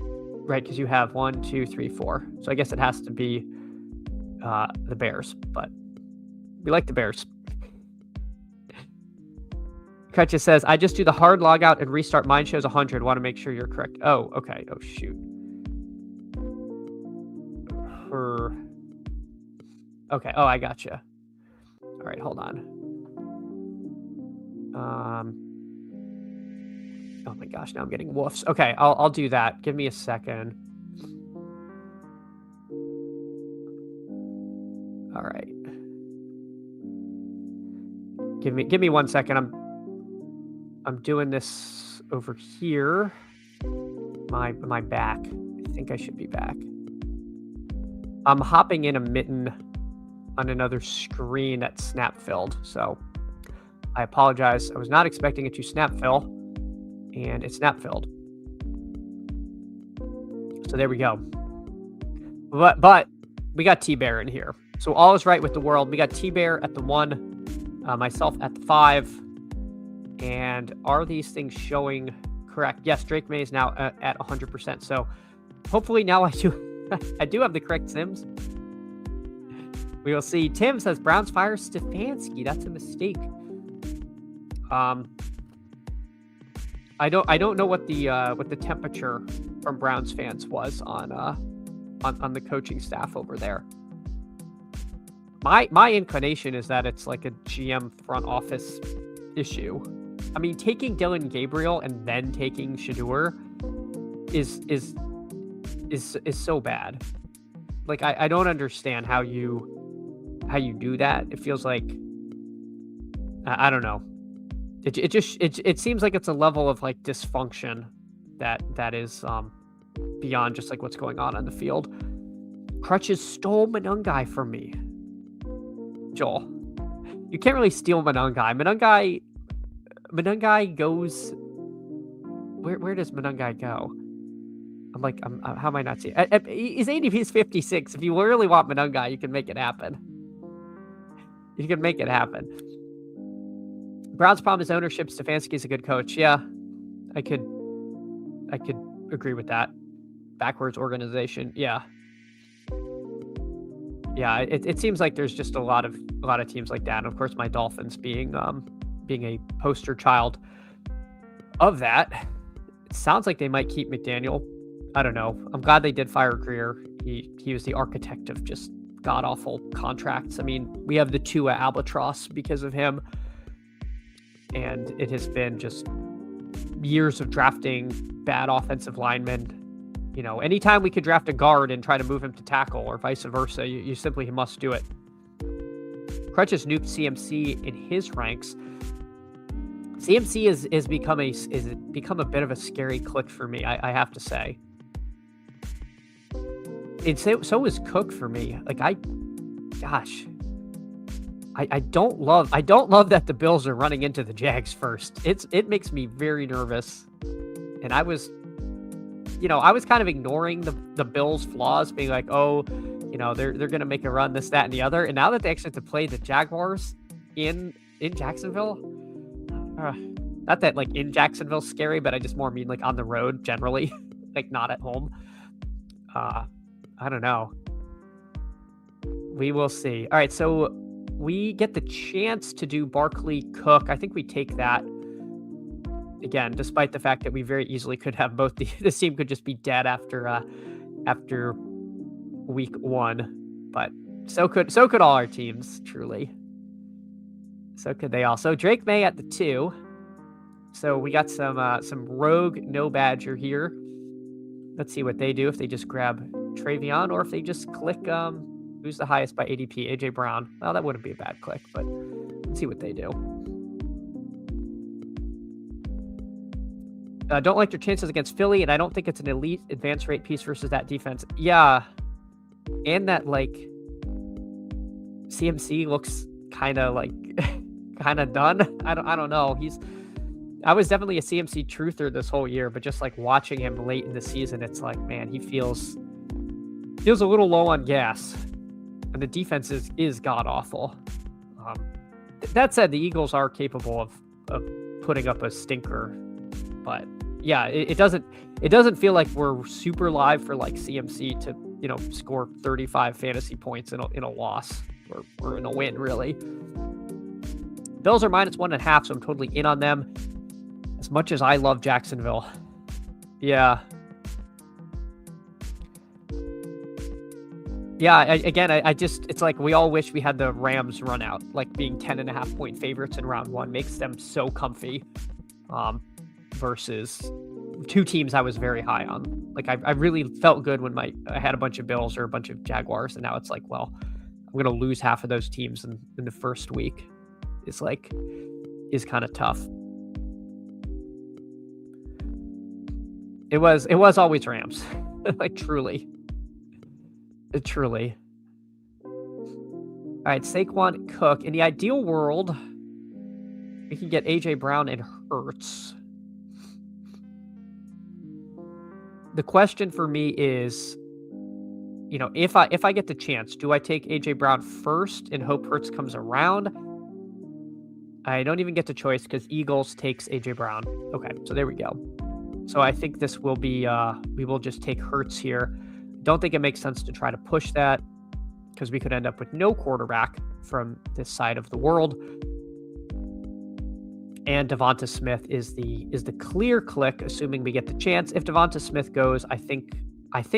Right, because you have 1, 2, 3, 4. So I guess it has to be the Bears, but we like the Bears. Kretcha says, I just do the hard logout and restart. Mine shows 100. Want to make sure you're correct. Oh, okay. Oh, shoot. Okay. Oh, I gotcha. All right, hold on. Oh my gosh, now I'm getting woofs. Okay, I'll do that. Give me a second. All right. Give me 1 second. I'm doing this over here. My back. I think I should be back. I'm hopping in a mitten on another screen that's snap filled. So I apologize. I was not expecting it to snap fill, and it's snap filled. So there we go. But we got T-Bear in here. So all is right with the world. We got T-Bear at the 1, myself at the 5. And are these things showing correct? Yes, Drake May is now at 100%. So hopefully now I do have the correct Sims. We will see. Tim says Browns fire Stefanski. That's a mistake. I don't know what the temperature from Browns fans was on the coaching staff over there. My inclination is that it's like a GM front office issue. I mean, taking Dylan Gabriel and then taking Shedeur is so bad. Like I don't understand how you do that. It feels like I don't know. It seems like it's a level of like dysfunction that is beyond just like what's going on the field. Crutches stole Monangai from me. Joel, you can't really steal Monangai. Monangai goes. Where does Monangai go? I'm like, how am I not seeing? He's ADP is 56. If you really want Monangai, you can make it happen. You can make it happen. Brown's problem is ownership. Stefanski's a good coach. Yeah, I could agree with that. Backwards organization. Yeah. It seems like there's just a lot of teams like that. And of course, my Dolphins being a poster child of that. It sounds like they might keep McDaniel. I don't know. I'm glad they did fire Greer. He was the architect of just god awful contracts. I mean, we have the Tua albatross because of him. And it has been just years of drafting bad offensive linemen. You know, anytime we could draft a guard and try to move him to tackle or vice versa, you simply must do it. Crutches nuked CMC in his ranks. CMC is become a bit of a scary click for me, I have to say. And so is Cook for me. Like I don't love that the Bills are running into the Jags first. It makes me very nervous. And I was kind of ignoring the Bills' flaws, being like, oh, they're gonna make a run, this, that, and the other. And now that they actually have to play the Jaguars in Jacksonville, not that like in Jacksonville's scary, but I just more mean like on the road generally, like not at home. I don't know. We will see. All right, so we get the chance to do Barkley Cook. I think we take that. Again, despite the fact that we very easily could have both. This team could just be dead after week one, but so could all our teams, truly. So could they all. So Drake May at the 2. So we got some rogue no badger here. Let's see what they do, if they just grab Travion or if they just click who's the highest by ADP, AJ Brown. Well, that wouldn't be a bad click, but let's see what they do. Don't like their chances against Philly, and I don't think it's an elite advance rate piece versus that defense. Yeah, and that like CMC looks kind of done. I don't know. I was definitely a CMC truther this whole year, but just like watching him late in the season, it's like, man, he feels a little low on gas, and the defense is god awful. That said, the Eagles are capable of putting up a stinker, but yeah, it doesn't feel like we're super live for like CMC to score 35 fantasy points in a loss or in a win, really. Bills are -1.5, so I'm totally in on them. As much as I love Jacksonville. Yeah. Yeah, it's like we all wish we had the Rams run out, like being 10.5 point favorites in round 1 makes them so comfy. Versus two teams I was very high on. Like I really felt good when I had a bunch of Bills or a bunch of Jaguars, and now it's like, well, I'm gonna lose half of those teams in the first week. Is kind of tough. It was always Rams. Like truly. All right, Saquon, Cook. In the ideal world, we can get AJ Brown and Hurts. The question for me is, if I get the chance, do I take AJ Brown first and hope Hurts comes around? I don't even get the choice because Eagles takes AJ Brown. Okay, so there we go. So I think this will be, we will just take Hurts here. Don't think it makes sense to try to push that because we could end up with no quarterback from this side of the world. And Devonta Smith is the clear click, assuming we get the chance. If Devonta Smith goes, I think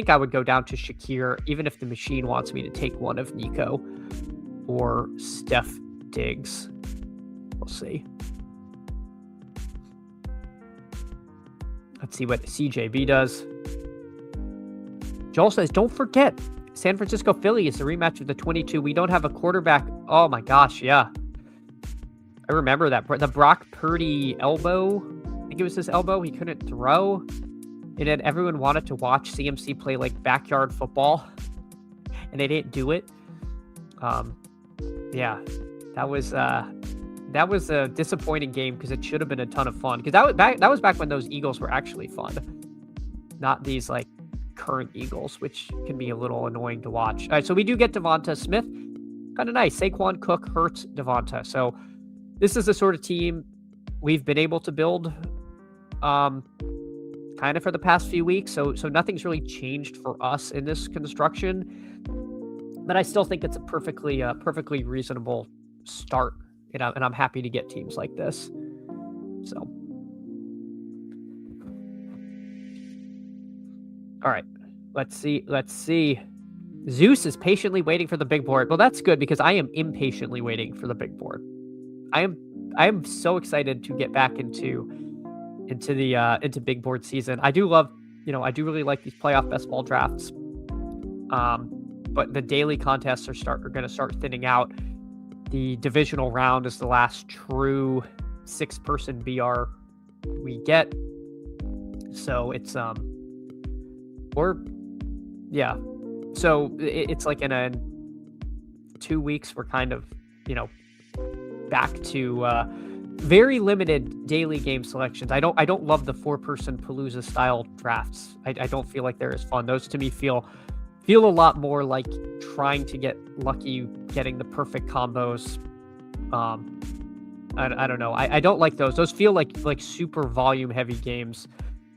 I would go down to Shakir, even if the machine wants me to take one of Nico. or Steph Diggs. We'll see. Let's see what CJB does. Joel says, don't forget, San Francisco Philly is the rematch of the 22. We don't have a quarterback. Oh my gosh, yeah. I remember that. The Brock Purdy elbow. I think it was his elbow. He couldn't throw. And then everyone wanted to watch CMC play like backyard football. And they didn't do it. Yeah, that was a disappointing game because it should have been a ton of fun. Because that was back when those Eagles were actually fun. Not these like current Eagles, which can be a little annoying to watch. All right, so we do get Devonta Smith. Kind of nice. Saquon, Cook, Hurts, Devonta. So this is the sort of team we've been able to build kind of for the past few weeks. So nothing's really changed for us in this construction. But I still think it's a perfectly reasonable start. And I'm happy to get teams like this. So. All right. Let's see. Zeus is patiently waiting for the big board. Well, that's good because I am impatiently waiting for the big board. I am so excited to get back into big board season. I do love, I do really like these playoff best ball drafts. But the daily contests are going to start thinning out. The divisional round is the last true 6-person BR we get. So it's So it's like in 2 weeks we're kind of back to very limited daily game selections. I don't love the 4-person Palooza style drafts. I don't feel like they're as fun. Those to me feel a lot more like trying to get lucky, getting the perfect combos. I don't know. I don't like those. Those feel like super volume heavy games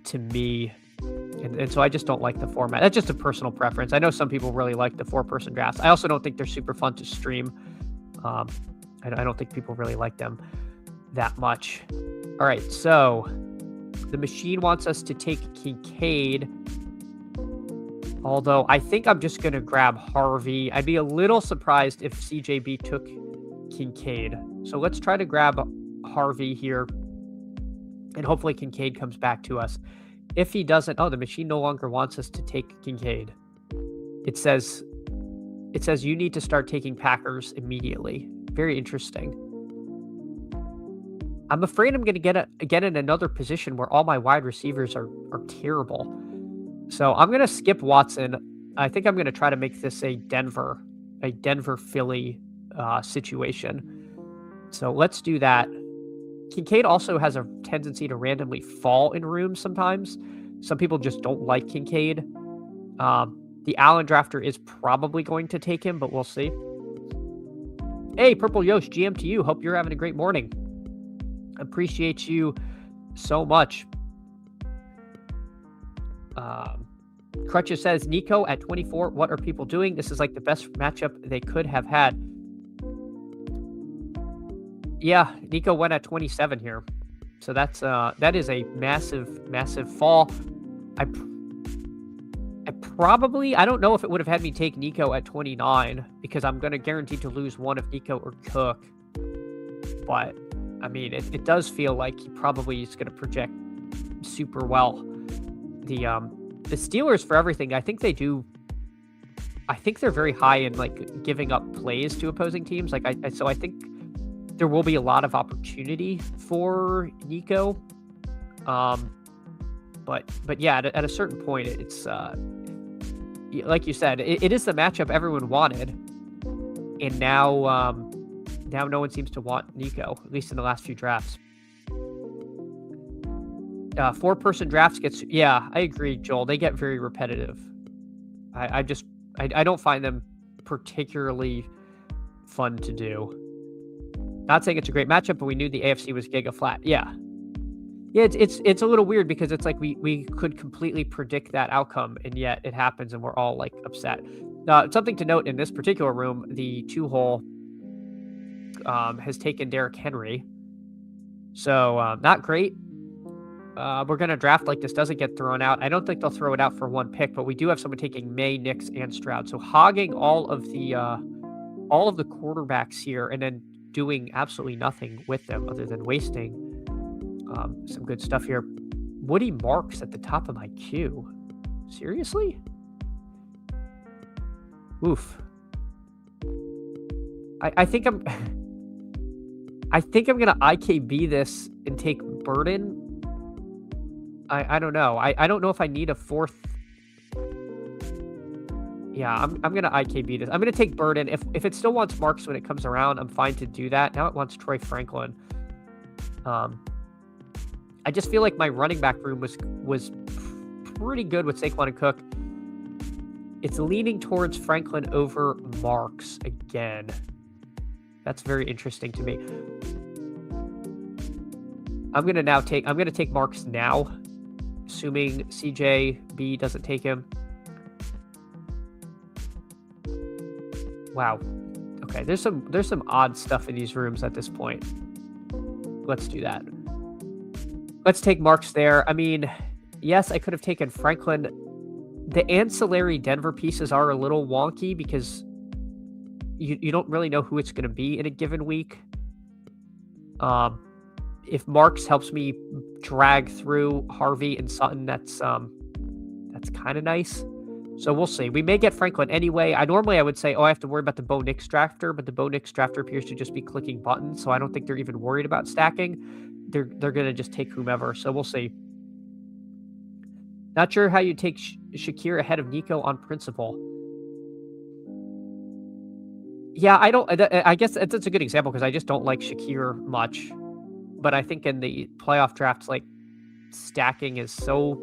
to me. And so I just don't like the format. That's just a personal preference. I know some people really like the 4-person drafts. I also don't think they're super fun to stream. I don't think people really like them that much. All right, so the machine wants us to take Kincaid. Although I think I'm just going to grab Harvey. I'd be a little surprised if CJB took Kincaid. So let's try to grab Harvey here. And hopefully Kincaid comes back to us. If he doesn't, the machine no longer wants us to take Kincaid. It says you need to start taking Packers immediately. Very interesting. I'm afraid I'm going to get in another position where all my wide receivers are terrible. So I'm going to skip Watson. I think I'm going to try to make this a Denver Philly situation. So let's do that. Kincaid also has a tendency to randomly fall in rooms sometimes. Some people just don't like Kincaid. The Allen drafter is probably going to take him, but we'll see. Hey, Purple Yosh, GM to you. Hope you're having a great morning. Appreciate you so much. Crutches says, Nico at 24, what are people doing? This is like the best matchup they could have had. Yeah, Nico went at 27 here. So that is a massive fall. I don't know if it would have had me take Nico at 29 because I'm going to guarantee to lose one of Nico or Cook. But I mean, it does feel like he probably is going to project super well. The Steelers, for everything, I think they do. I think they're very high in like giving up plays to opposing teams. So I think there will be a lot of opportunity for Nico. But yeah, at a certain point, it's like you said, it is the matchup everyone wanted, and now no one seems to want Nico, at least in the last few drafts. 4-person drafts I agree, Joel. They get very repetitive. I don't find them particularly fun to do. Not saying it's a great matchup, but we knew the AFC was giga flat. Yeah, it's a little weird because it's like we could completely predict that outcome, and yet it happens, and we're all like upset. Something to note in this particular room, the 2-hole has taken Derrick Henry, so not great. We're going to draft like this doesn't get thrown out. I don't think they'll throw it out for one pick, but we do have someone taking May, Nix, and Stroud. So hogging all of the all of the quarterbacks here and then doing absolutely nothing with them other than wasting some good stuff here. Woody Marks at the top of my queue. Seriously? Oof. I think I'm I think I'm gonna IKB this and take Burden. I don't know. I don't know if I need a fourth. Yeah, I'm gonna IKB this. I'm gonna take Burden. If it still wants Marks when it comes around, I'm fine to do that. Now it wants Troy Franklin. I just feel like my running back room was pretty good with Saquon and Cook. It's leaning towards Franklin over Marks again. That's very interesting to me. I'm gonna take Marks now, assuming CJB doesn't take him. Wow. Okay, there's some odd stuff in these rooms at this point. Let's do that. Let's take Marks there. I mean, yes, I could have taken Franklin. The ancillary Denver pieces are a little wonky because you don't really know who it's going to be in a given week. If Marks helps me drag through Harvey and Sutton, that's kind of nice. So we'll see. We may get Franklin anyway. I would say, I have to worry about the Bo Nix drafter, but the Bo Nix drafter appears to just be clicking buttons, so I don't think they're even worried about stacking. They're going to just take whomever, so we'll see. Not sure how you take Shakir ahead of Nico on principle. Yeah, I guess that's a good example because I just don't like Shakir much. But I think in the playoff drafts, like, stacking is so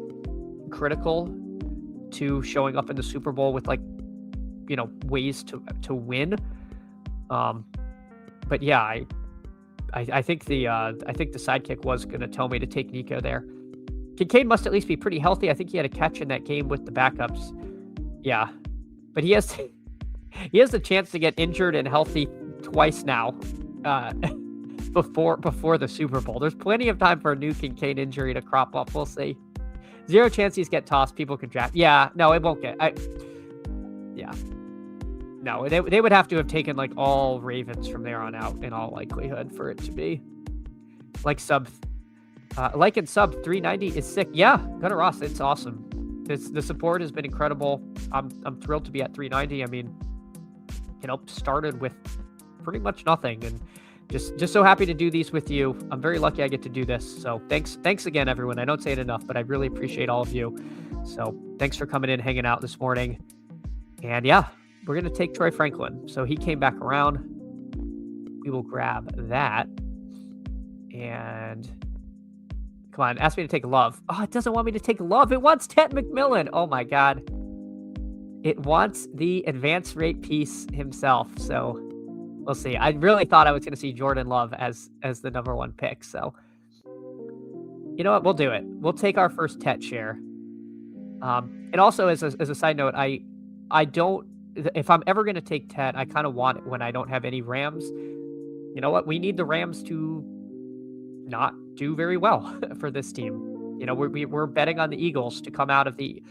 critical to showing up in the Super Bowl with, like, ways to win. But yeah, I think the sidekick was going to tell me to take Nico there. Kincaid must at least be pretty healthy. I think he had a catch in that game with the backups. Yeah, but he has the chance to get injured and healthy twice now before the Super Bowl. There's plenty of time for a new Kincaid injury to crop up. We'll see. 0 chance these get tossed. People can draft. Yeah, no, it won't get. No, they would have to have taken like all Ravens from there on out in all likelihood for it to be like sub 390 is sick. Yeah, Gunnar Ross, it's awesome. The support has been incredible. I'm thrilled to be at 390. I mean, started with pretty much nothing and just so happy to do these with you. I'm very lucky I get to do this. So thanks again, everyone. I don't say it enough, but I really appreciate all of you. So thanks for coming in, hanging out this morning. And yeah, we're going to take Troy Franklin. So he came back around. We will grab that. And come on, ask me to take Love. Oh, it doesn't want me to take Love. It wants Ted McMillan. Oh my God. It wants the advance rate piece himself. So we'll see. I really thought I was going to see Jordan Love as the number one pick. So you know what? We'll do it. We'll take our first Tet share. And also as a side note, I don't, if I'm ever going to take Tet, I kind of want it when I don't have any Rams. You know what? We need the Rams to not do very well for this team. We're betting on the Eagles to come out of the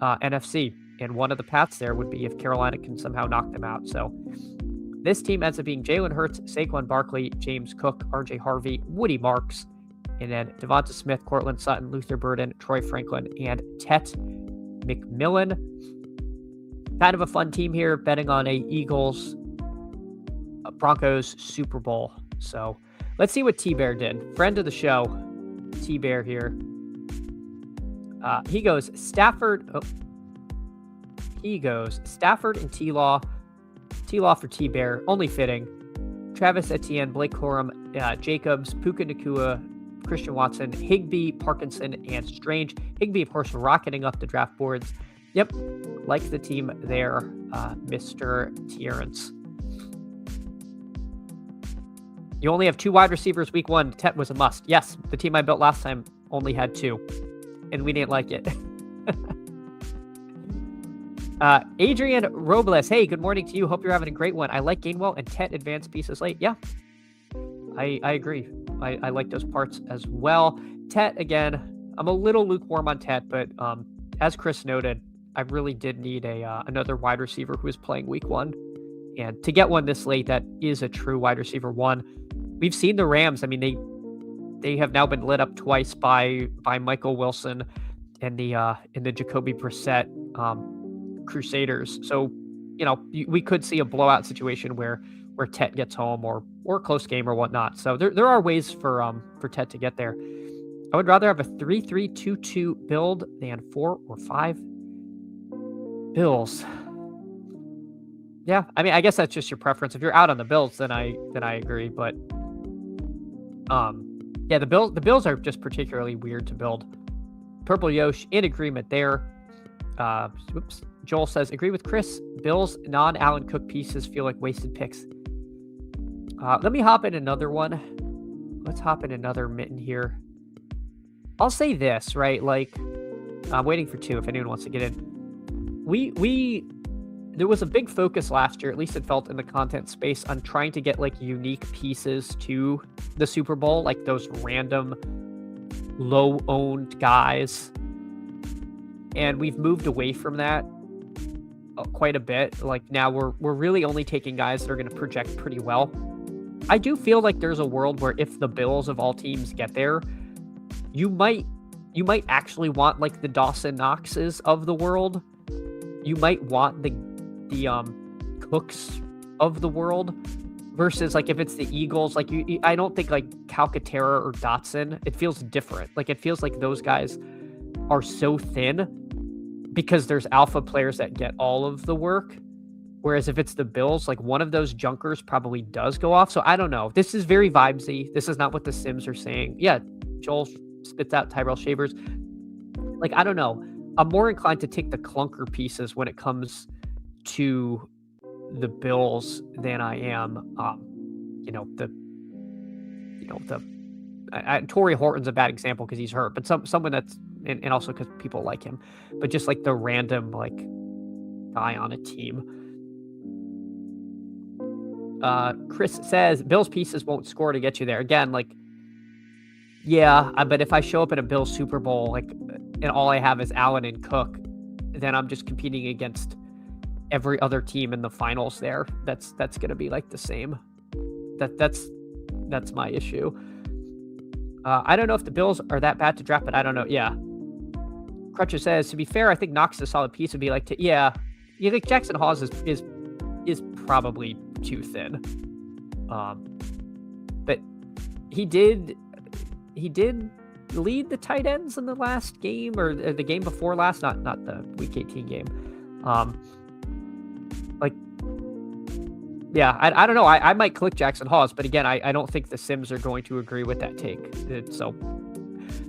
NFC. And one of the paths there would be if Carolina can somehow knock them out. So this team ends up being Jalen Hurts, Saquon Barkley, James Cook, RJ Harvey, Woody Marks, and then Devonta Smith, Cortland Sutton, Luther Burden, Troy Franklin, and Tet McMillan. Kind of a fun team here, betting on a Eagles Broncos Super Bowl. So let's see what T-Bear did. Friend of the show, T-Bear here. He goes Stafford. He goes Stafford and T-Law. T-Law for T-Bear, only fitting. Travis Etienne, Blake Corum, Jacobs, Puka Nacua, Christian Watson, Higbee, Parkinson, and Strange. Higbee, of course, rocketing up the draft boards. Yep, like the team there, Mr. Terrence. You only have 2 wide receivers week 1. Tet was a must. Yes, the team I built last time only had 2, and we didn't like it. Adrian Robles, hey, good morning to you. Hope you're having a great one. I like Gainwell and Tet advanced pieces late. Yeah, I agree. I like those parts as well. Tet, again, I'm a little lukewarm on Tet, but as Chris noted, I really did need another wide receiver who was playing week 1. And to get one this late, that is a true wide receiver one. We've seen the Rams. I mean, they have now been lit up twice by Michael Wilson and the Jacoby Brissett Crusaders. So, we could see a blowout situation where Tet gets home or a close game or whatnot. So there are ways for Tet to get there. I would rather have a 3-3-2-2 build than 4 or 5 Bills. Yeah, I mean, I guess that's just your preference. If you're out on the Bills, then I agree. But yeah, the Bills are just particularly weird to build. Purple Yosh in agreement there. Joel says, agree with Chris. Bills non-Allen Cook pieces feel like wasted picks. Let me hop in another one. Let's hop in another mitten here. I'll say this, right? Like, I'm waiting for 2 if anyone wants to get in. There was a big focus last year, at least it felt in the content space, on trying to get like unique pieces to the Super Bowl, like those random low-owned guys. And we've moved away from that quite a bit. Like now we're really only taking guys that are going to project pretty well. I do feel like there's a world where if the Bills of all teams get there, you might actually want like the Dawson Knoxes of the world. You might want the Cooks of the world versus like if it's the Eagles, like I don't think like Calcaterra or Dotson, it feels different. Like it feels like those guys are so thin because there's alpha players that get all of the work. Whereas if it's the Bills, like one of those junkers probably does go off. So I don't know. This is very vibesy. This is not what the Sims are saying. Yeah, Joel spits out Tyrell Shavers. Like, I don't know. I'm more inclined to take the clunker pieces when it comes to the Bills than I am, Torrey Horton's a bad example because he's hurt, but someone that's, and also because people like him, but just like the random like guy on a team. Chris says Bills pieces won't score to get you there. Again, like, yeah, but if I show up at a Bills Super Bowl, like, and all I have is Allen and Cook, then I'm just competing against every other team in the finals there. That's going to be like the same. That's my issue. I don't know if the Bills are that bad to draft, but I don't know. Yeah. Crutcher says, to be fair, I think Knox is a solid piece would be like, yeah, you think Jackson Hawes is probably too thin. But he did lead the tight ends in the last game or the game before last, not the week 18 game. Yeah, I don't know. I might click Jackson Hawes, but again, I don't think the Sims are going to agree with that take. So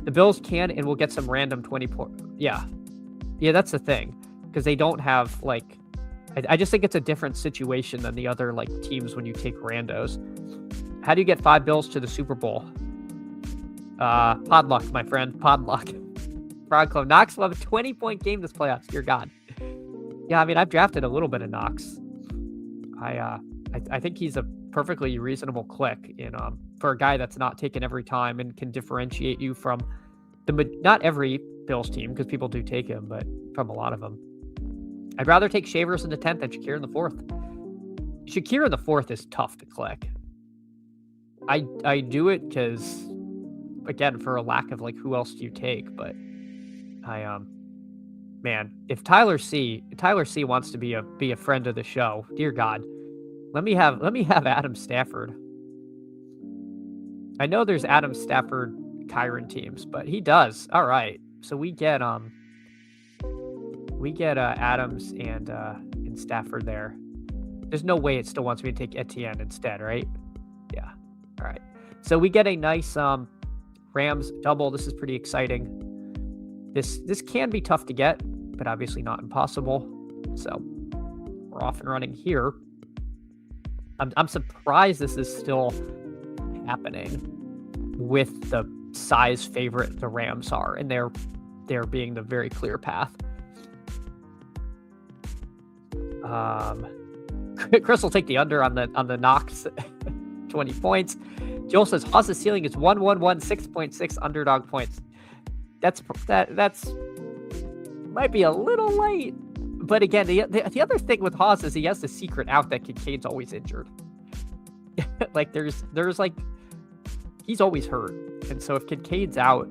the Bills can and will get some random 20 point. Yeah, that's the thing, because they don't have like. I just think it's a different situation than the other like teams when you take randos. How do you get 5 Bills to the Super Bowl? Pod luck, my friend. Pod luck. Frog Club. Knox will have a 20-point game this playoffs. Dear God. Yeah, I mean, I've drafted a little bit of Knox. I think he's a perfectly reasonable click for a guy that's not taken every time and can differentiate you from not every Bills team, because people do take him, but from a lot of them. I'd rather take Shavers in the 10th than Shakir in the 4th. Shakir in the 4th is tough to click. I do it because, again, for a lack of like who else do you take, but man, if Tyler C wants to be a friend of the show, dear God, let me have Adam Stafford. I know there's Adam Stafford Kyron teams, but he does. All right. So we get Adams and Stafford there. There's no way it still wants me to take Etienne instead, right? Yeah. All right. So we get a nice Rams double. This is pretty exciting. This can be tough to get, but obviously not impossible. So we're off and running here. I'm surprised this is still happening with the size favorite the Rams are, and they're being the very clear path. Chris will take the under on the Knox 20 points. Joel says Haas's ceiling is 6.6 underdog points. That's might be a little late, But again, the other thing with Haas is he has the secret out that Kincaid's always injured. Like there's like he's always hurt, and so if Kincaid's out,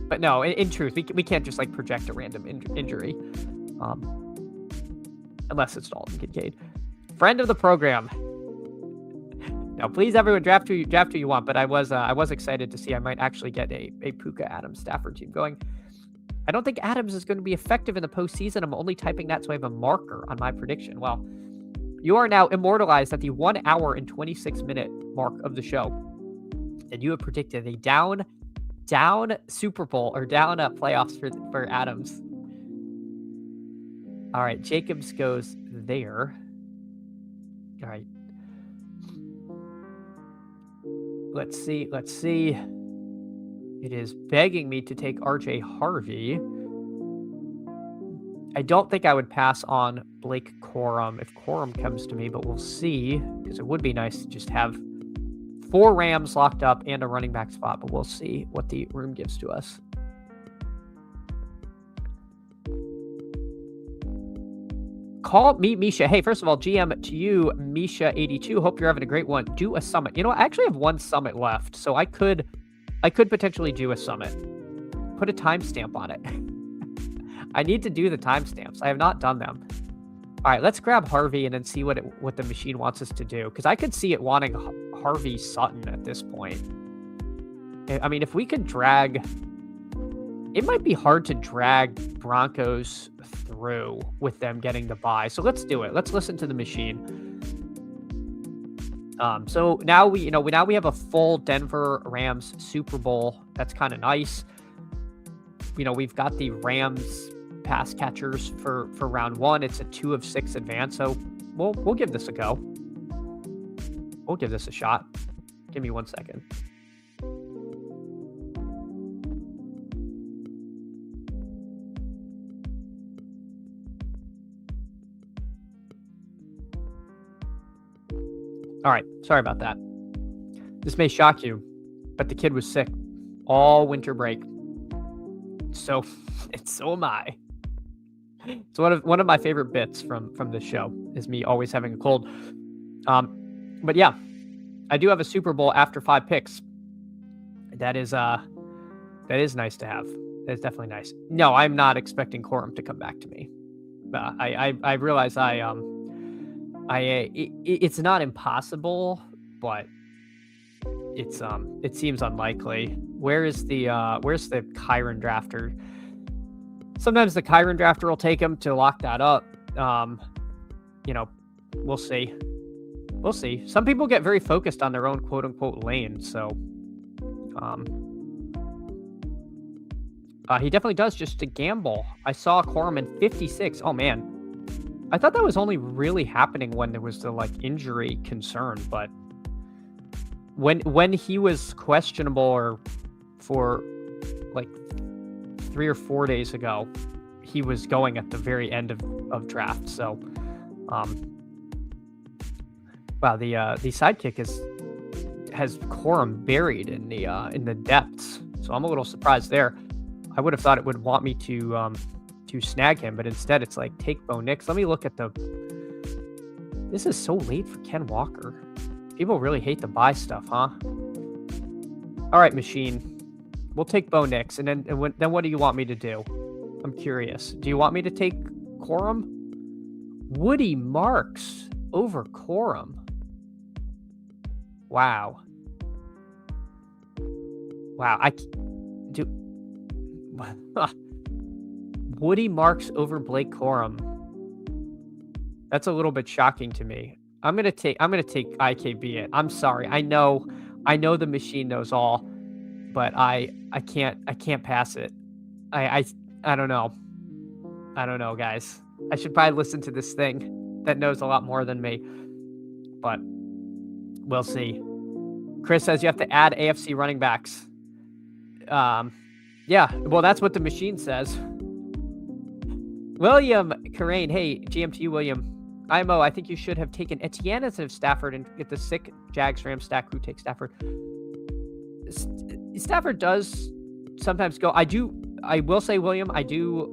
but no, in truth, we can't just like project a random injury, unless it's Dalton Kincaid, friend of the program. Now, please, everyone, draft who you want. But I was excited to see I might actually get a Puka Adams Stafford team going. I don't think Adams is going to be effective in the postseason. I'm only typing that so I have a marker on my prediction. Well, you are now immortalized at the 1 hour and 26-minute mark of the show. And you have predicted a down Super Bowl or down playoffs for Adams. All right, Jacobs goes there. All right. Let's see. It is begging me to take RJ Harvey. I don't think I would pass on Blake Corum if Corum comes to me, but we'll see, because it would be nice to just have 4 Rams locked up and a running back spot, but we'll see what the room gives to us. Call me Misha. Hey, first of all, GM to you, Misha82. Hope you're having a great one. Do a summit. You know, I actually have 1 summit left, so I could potentially do a summit. Put a timestamp on it. I need to do the timestamps. I have not done them. All right, let's grab Harvey and then see what the machine wants us to do, because I could see it wanting Harvey Sutton at this point. I mean, if we could drag... It might be hard to drag Broncos through with them getting the bye. So let's do it. Let's listen to the machine. So now we have a full Denver Rams Super Bowl. That's kind of nice. You know, we've got the Rams pass catchers for round 1. It's a 2 of 6 advance. So we'll give this a go. We'll give this a shot. Give me 1 second. All right, sorry about that. This may shock you, but the kid was sick all winter break. So am I. It's one of my favorite bits from this show is me always having a cold. But yeah, I do have a Super Bowl after 5 picks. That is nice to have. That's definitely nice. No, I'm not expecting Corum to come back to me. I realize it's not impossible, but it seems unlikely. Where's the Kyron drafter? Sometimes the Kyron drafter will take him to lock that up. You know, we'll see. We'll see. Some people get very focused on their own quote unquote lane, so he definitely does just to gamble. I saw Corum in 56. Oh man. I thought that was only really happening when there was the injury concern, but when he was questionable or for 3 or 4 days ago, he was going at the very end of draft. So, wow, the sidekick has Corum buried in the depths. So I'm a little surprised there. I would have thought it would want me to snag him, but instead it's take Bo Nix. Let me look at this is so late for Ken Walker. People really hate the buy stuff, huh? All right, machine. We'll take Bo Nix, and then what do you want me to do? I'm curious. Do you want me to take Corum? Woody Marks over Corum. Wow. I do. Woody Marks over Blake Corum. That's a little bit shocking to me. I'm gonna take IKB it. I'm sorry. I know the machine knows all, but I can't pass it. I don't know. I don't know, guys. I should probably listen to this thing that knows a lot more than me. But we'll see. Chris says you have to add AFC running backs. Yeah, well, that's what the machine says. William Carrain, hey, GM to you, William. IMO, I think you should have taken Etienne instead of Stafford and get the sick Jags Rams stack. Who takes Stafford? Stafford does sometimes go. I I will say, William, I do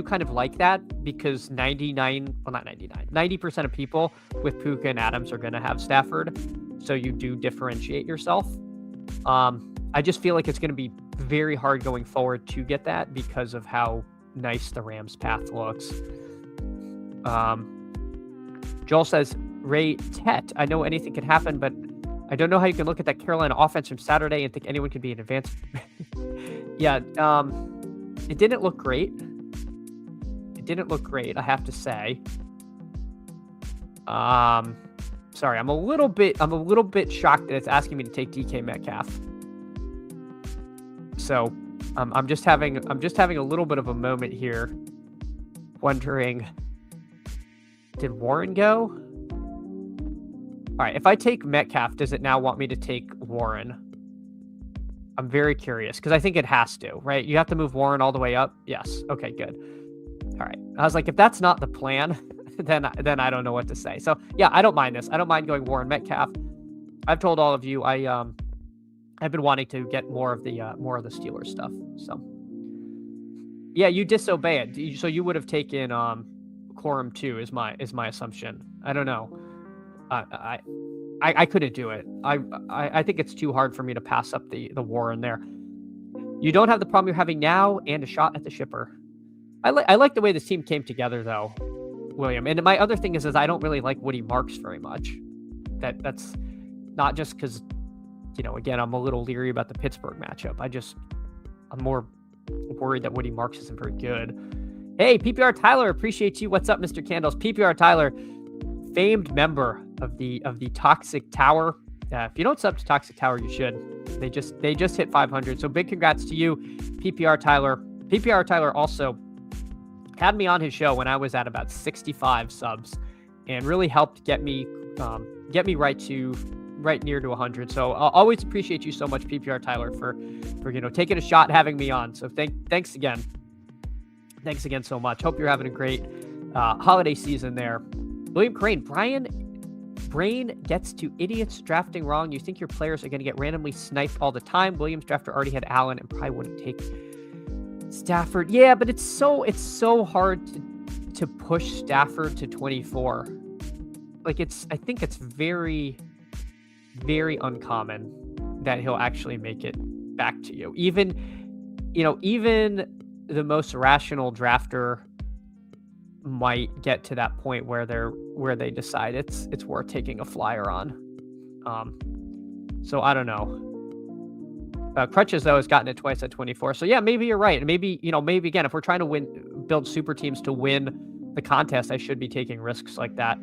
kind of like that because 90% of people with Puka and Adams are going to have Stafford. So you do differentiate yourself. I just feel like it's going to be very hard going forward to get that because of how nice the Rams path looks. Joel says, Ray Tet, I know anything could happen, but I don't know how you can look at that Carolina offense from Saturday and think anyone could be an advanced. Yeah, it didn't look great. It didn't look great, I have to say. Sorry, I'm a little bit shocked that it's asking me to take DK Metcalf. So, I'm just having a little bit of a moment here, wondering, did Warren go? All right, if I take Metcalf, does it now want me to take Warren? I'm very curious because I think it has to, right? You have to move Warren all the way up. Yes. Okay, good. All right. I was like, if that's not the plan, then I don't know what to say. So yeah, I don't mind this. I don't mind going Warren Metcalf. I've told all of you I've been wanting to get more of the Steelers stuff. So yeah, you disobey it. So you would have taken Quorum 2 is my assumption. I don't know. I couldn't do it. I think it's too hard for me to pass up the Warren there. You don't have the problem you're having now and a shot at the shipper. I like the way this team came together though, William. And my other thing is I don't really like Woody Marks very much. That's not just because, again, I'm a little leery about the Pittsburgh matchup. I'm more worried that Woody Marks isn't very good. Hey, PPR Tyler, appreciate you. What's up, Mr. Candles? PPR Tyler, famed member of the Toxic Tower. If you don't sub to Toxic Tower, you should. They just hit 500. So big congrats to you, PPR Tyler. PPR Tyler also had me on his show when I was at about 65 subs, and really helped get me right near to 100. So I'll always appreciate you so much, PPR Tyler, for taking a shot, having me on. So thanks again. Thanks again so much. Hope you're having a great holiday season there. William Crane, Brian Brain gets to idiots drafting wrong. You think your players are going to get randomly sniped all the time. Williams drafter already had Allen and probably wouldn't take Stafford. Yeah, but it's so hard to push Stafford to 24. Like I think it's very, very uncommon that he'll actually make it back to you. Even the most rational drafter might get to that point where they decide it's worth taking a flyer on. So I don't know. Crutches though has gotten it twice at 24. So yeah, maybe you're right. Maybe again, if we're trying to build super teams to win the contest, I should be taking risks like that.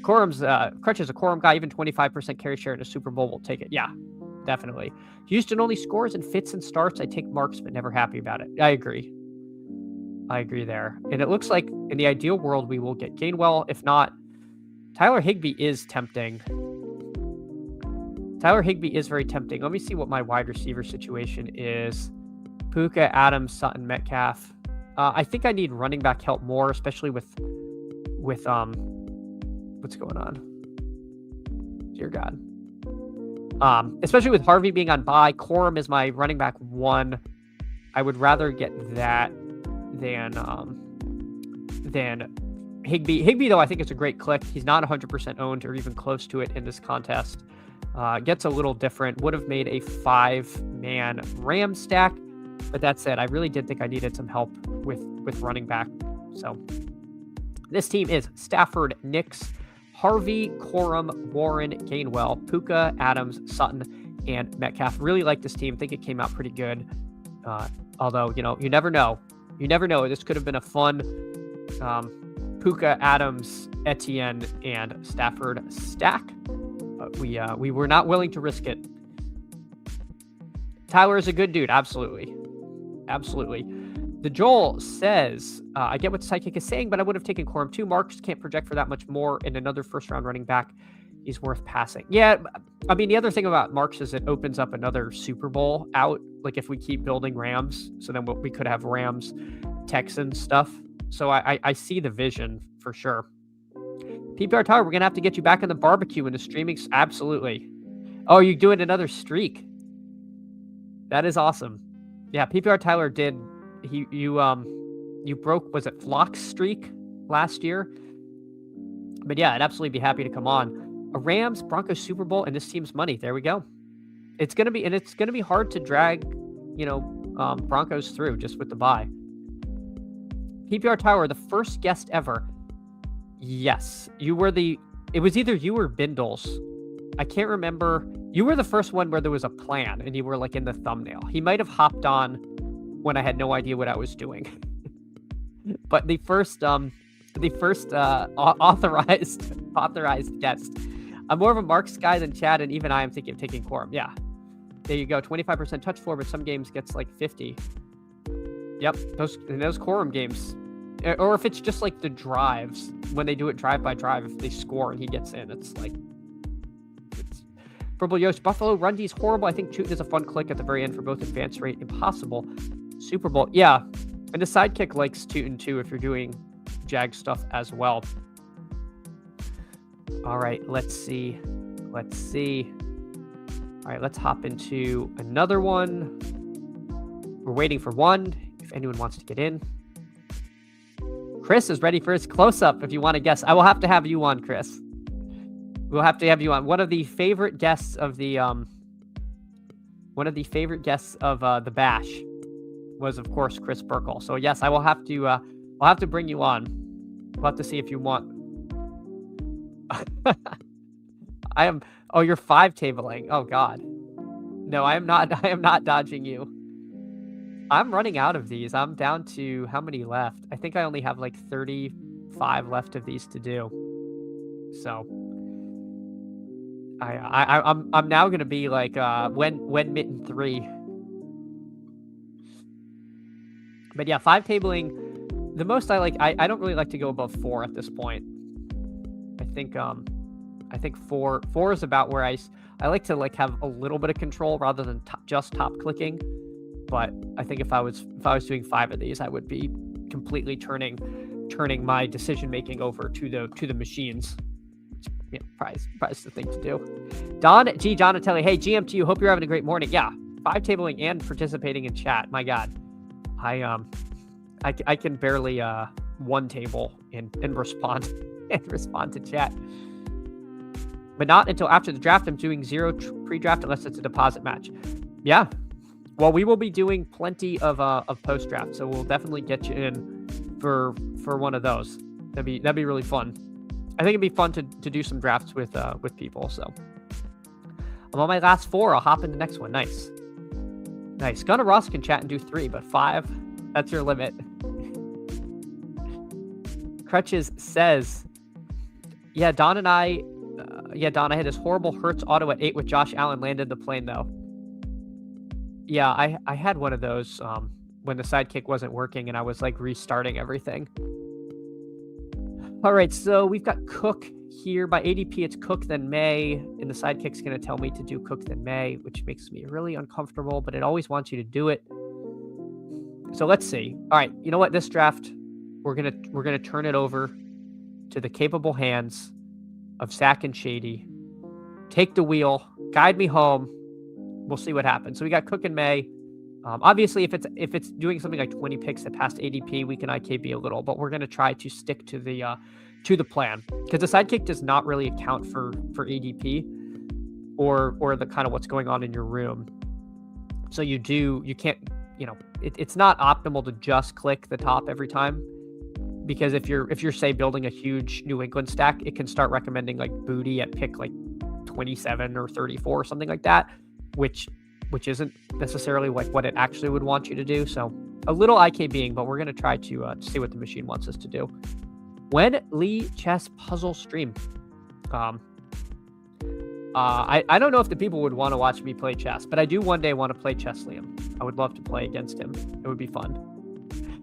Crutches a Quorum guy, even 25% carry share in a Super Bowl will take it. Yeah, definitely. Houston only scores in fits and starts. I take Marks, but never happy about it. I agree there. And it looks like in the ideal world, we will get Gainwell. If not, Tyler Higbee is tempting. Tyler Higbee is very tempting. Let me see what my wide receiver situation is. Puka, Adams, Sutton, Metcalf. I think I need running back help more, especially with what's going on? Dear God. Especially with Harvey being on bye. Quorum is my running back 1. I would rather get that than Higbee. Higbee, though, I think it's a great click. He's not 100% owned or even close to it in this contest. Gets a little different. Would have made a 5-man Ram stack. But that said, I really did think I needed some help with running back. So this team is Stafford, Nix, Harvey, Quorum, Warren, Gainwell, Puka, Adams, Sutton, and Metcalf. Really like this team. Think it came out pretty good. Although, you never know. You never know. This could have been a fun Puka, Adams, Etienne, and Stafford stack. But we were not willing to risk it. Tyler is a good dude. Absolutely. The Joel says, I get what Psychic is saying, but I would have taken Quorum 2. Marks can't project for that much more, and another first-round running back is worth passing. Yeah, I mean, the other thing about Marks is it opens up another Super Bowl out, like if we keep building Rams, so then we could have Rams, Texans stuff. So I see the vision for sure. PPR Tower, we're going to have to get you back in the barbecue and the streaming. Absolutely. Oh, you're doing another streak. That is awesome. Yeah, PPR Tyler did You broke, was it Flock's streak last year? But yeah, I'd absolutely be happy to come on. A Rams Broncos Super Bowl and this team's money. There we go. It's gonna be hard to drag, Broncos through just with the bye. PPR Tower, the first guest ever. Yes, it was either you or Bindles. I can't remember. You were the first one where there was a plan and you were like in the thumbnail. He might have hopped on when I had no idea what I was doing. But the first authorized guest. I'm more of a Marks guy than Chad, and even I am thinking of taking Quorum. Yeah. There you go. 25% touch for, but some games gets like 50. Yep. Those Quorum games. Or if it's just like the drives, when they do it drive by drive, if they score and he gets in, it's Purple Yosh. Buffalo Rundy's horrible. I think Tootin is a fun click at the very end for both advance rate impossible. Super Bowl. Yeah. And the sidekick likes Tootin too if you're doing Jag stuff as well. All right, let's see. All right, let's hop into another one. We're waiting for one, if anyone wants to get in. Chris is ready for his close-up, if you want to guess. I will have to have you on, Chris. We'll have to have you on. One of the favorite guests of the the Bash was, of course, Chris Burkle. So yes, I will have to I'll have to bring you on. We'll have to see if you want. Oh, you're 5-tabling. Oh God. No, I am not dodging you. I'm running out of these. I'm down to how many left? I think I only have like 35 left of these to do. So I'm now gonna be like when Mitten 3. But yeah, 5-tabling. The most I like. I don't really like to go above 4 at this point. I think four is about where I like to like have a little bit of control rather than just top clicking. But I think if I was doing 5 of these, I would be completely turning my decision making over to the machines. Yeah, probably the thing to do. Don G. Donatelli, hey, GM to you. Hope you're having a great morning. Yeah, 5-tabling and participating in chat. My God, I can barely 1-table and respond to chat. But not until after the draft. I'm doing 0 pre-draft unless it's a deposit match. Yeah. Well, we will be doing plenty of post-draft, so we'll definitely get you in for one of those. That'd be really fun. I think it'd be fun to do some drafts with people. So I'm on my last 4. I'll hop in the next one. Nice. Gunnar Ross can chat and do 3, but 5, that's your limit. Crutches says, yeah, Don, I had this horrible Hurts auto at 8 with Josh Allen, landed the plane though. Yeah, I had one of those when the sidekick wasn't working and I was like restarting everything. All right, so we've got Cook here. By ADP, it's Cook then May, and the sidekick's going to tell me to do Cook then May, which makes me really uncomfortable, but it always wants you to do it. So let's see. All right, you know what? This draft, we're gonna turn it over to the capable hands of Sack and Shady. Take the wheel, guide me home. We'll see what happens. So we got Cook and May. Obviously, if it's doing something like 20 picks at past ADP, we can IKB a little, but we're going to try to stick to the plan because the sidekick does not really account for ADP or the kind of what's going on in your room. So you can't, it's not optimal to just click the top every time because if you're say building a huge New England stack, it can start recommending like Booty at pick like 27 or 34 or something like that, which isn't necessarily like what it actually would want you to do. So a little IKBing, but we're going to try to see what the machine wants us to do. When Lee Chess Puzzle stream? I don't know if the people would want to watch me play chess, but I do one day want to play chess Liam. I would love to play against him. It would be fun.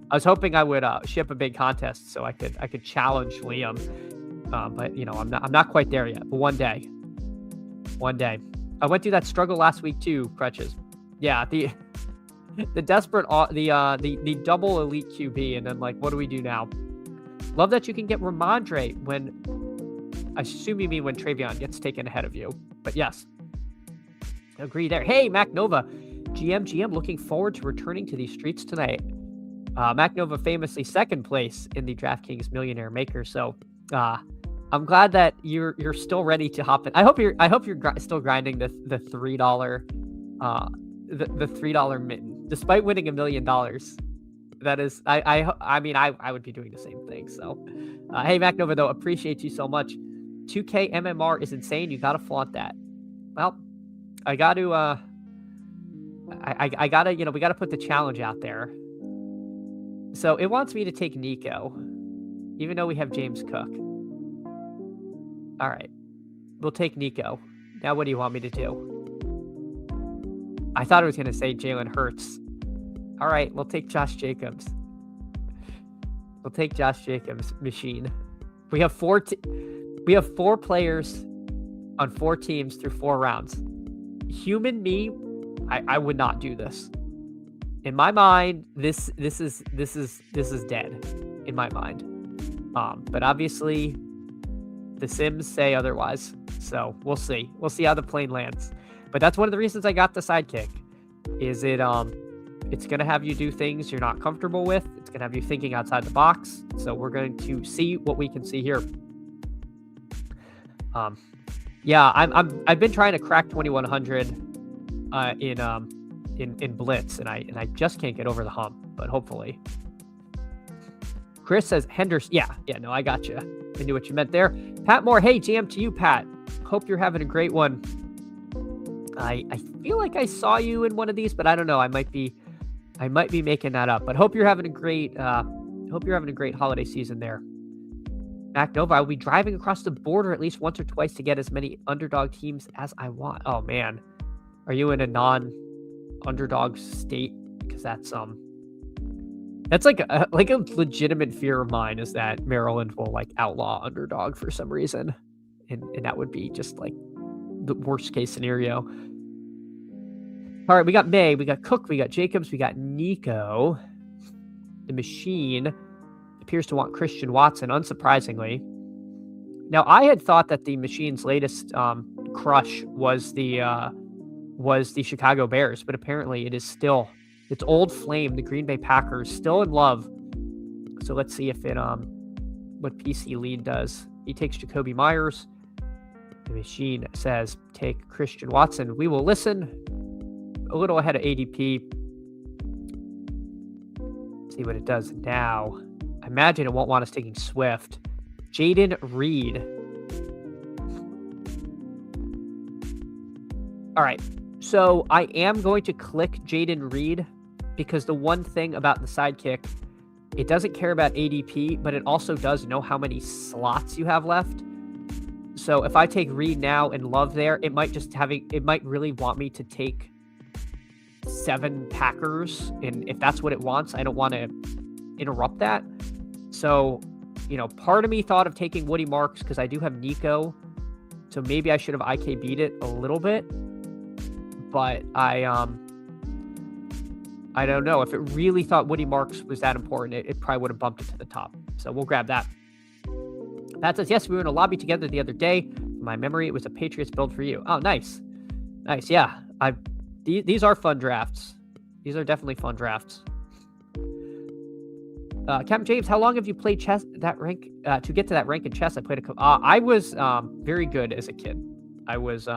I was hoping I would ship a big contest so I could challenge Liam. But I'm not quite there yet. But one day. I went through that struggle last week too, Crutches. Yeah, the desperate the double elite QB, and then like, what do we do now? Love that you can get Ramondre when I assume you mean when Travion gets taken ahead of you. But yes, agree there. Hey, Mac Nova, GM, looking forward to returning to these streets tonight. Mac Nova famously second place in the DraftKings Millionaire Maker. So I'm glad that you're still ready to hop in. I hope you're still grinding the $3 the $3 mitten despite winning $1 million. That is, I mean, I would be doing the same thing. So, hey, Mac Nova, though, appreciate you so much. 2K MMR is insane. You got to flaunt that. Well, I got to, I got to, we got to put the challenge out there. So it wants me to take Nico, even though we have James Cook. All right, we'll take Nico. Now, what do you want me to do? I thought it was going to say Jalen Hurts. All right, we'll take Josh Jacobs. We'll take Josh Jacobs, machine. We have four players on 4 teams through 4 rounds. Human me, I would not do this. In my mind, this is dead. In my mind, but obviously, the Sims say otherwise. So we'll see. We'll see how the plane lands. But that's one of the reasons I got the sidekick. Is it it's going to have you do things you're not comfortable with. It's going to have you thinking outside the box. So we're going to see what we can see here. Yeah, I've been trying to crack 2100 in Blitz, and I just can't get over the hump. But hopefully, Chris says Henderson. Yeah, no, I got you. I knew what you meant there. Pat Moore, hey, GM to you, Pat. Hope you're having a great one. I feel like I saw you in one of these, but I don't know. I might be making that up. But hope you're having a great holiday season there. Mac Nova, I will be driving across the border at least once or twice to get as many underdog teams as I want. Oh man, are you in a non-underdog state? Because that's like a legitimate fear of mine is that Maryland will like outlaw underdog for some reason, and that would be just like the worst case scenario. All right, we got May, we got Cook, we got Jacobs, we got Nico. The machine appears to want Christian Watson, unsurprisingly. Now, I had thought that the machine's latest crush was the Chicago Bears, but apparently it is still its old flame, the Green Bay Packers, still in love. So let's see if it what PC lead does. He takes Jacoby Myers. The machine says, take Christian Watson. We will listen. A little ahead of ADP. See what it does now. I imagine it won't want us taking Swift. Jaden Reed. All right. So I am going to click Jaden Reed because the one thing about the sidekick, it doesn't care about ADP, but it also does know how many slots you have left. So if I take Reed now and Love there, it might really want me to take 7 Packers. And if that's what it wants, I don't want to interrupt that. So, part of me thought of taking Woody Marks because I do have Nico. So maybe I should have IK beat it a little bit. But I don't know. If it really thought Woody Marks was that important, it probably would have bumped it to the top. So we'll grab that. Pat says, yes, we were in a lobby together the other day. From my memory, it was a Patriots build for you. Oh, nice. Nice, yeah. These are fun drafts. These are definitely fun drafts. Captain James, how long have you played chess that rank? To get to that rank in chess, I played I was very good as a kid. I was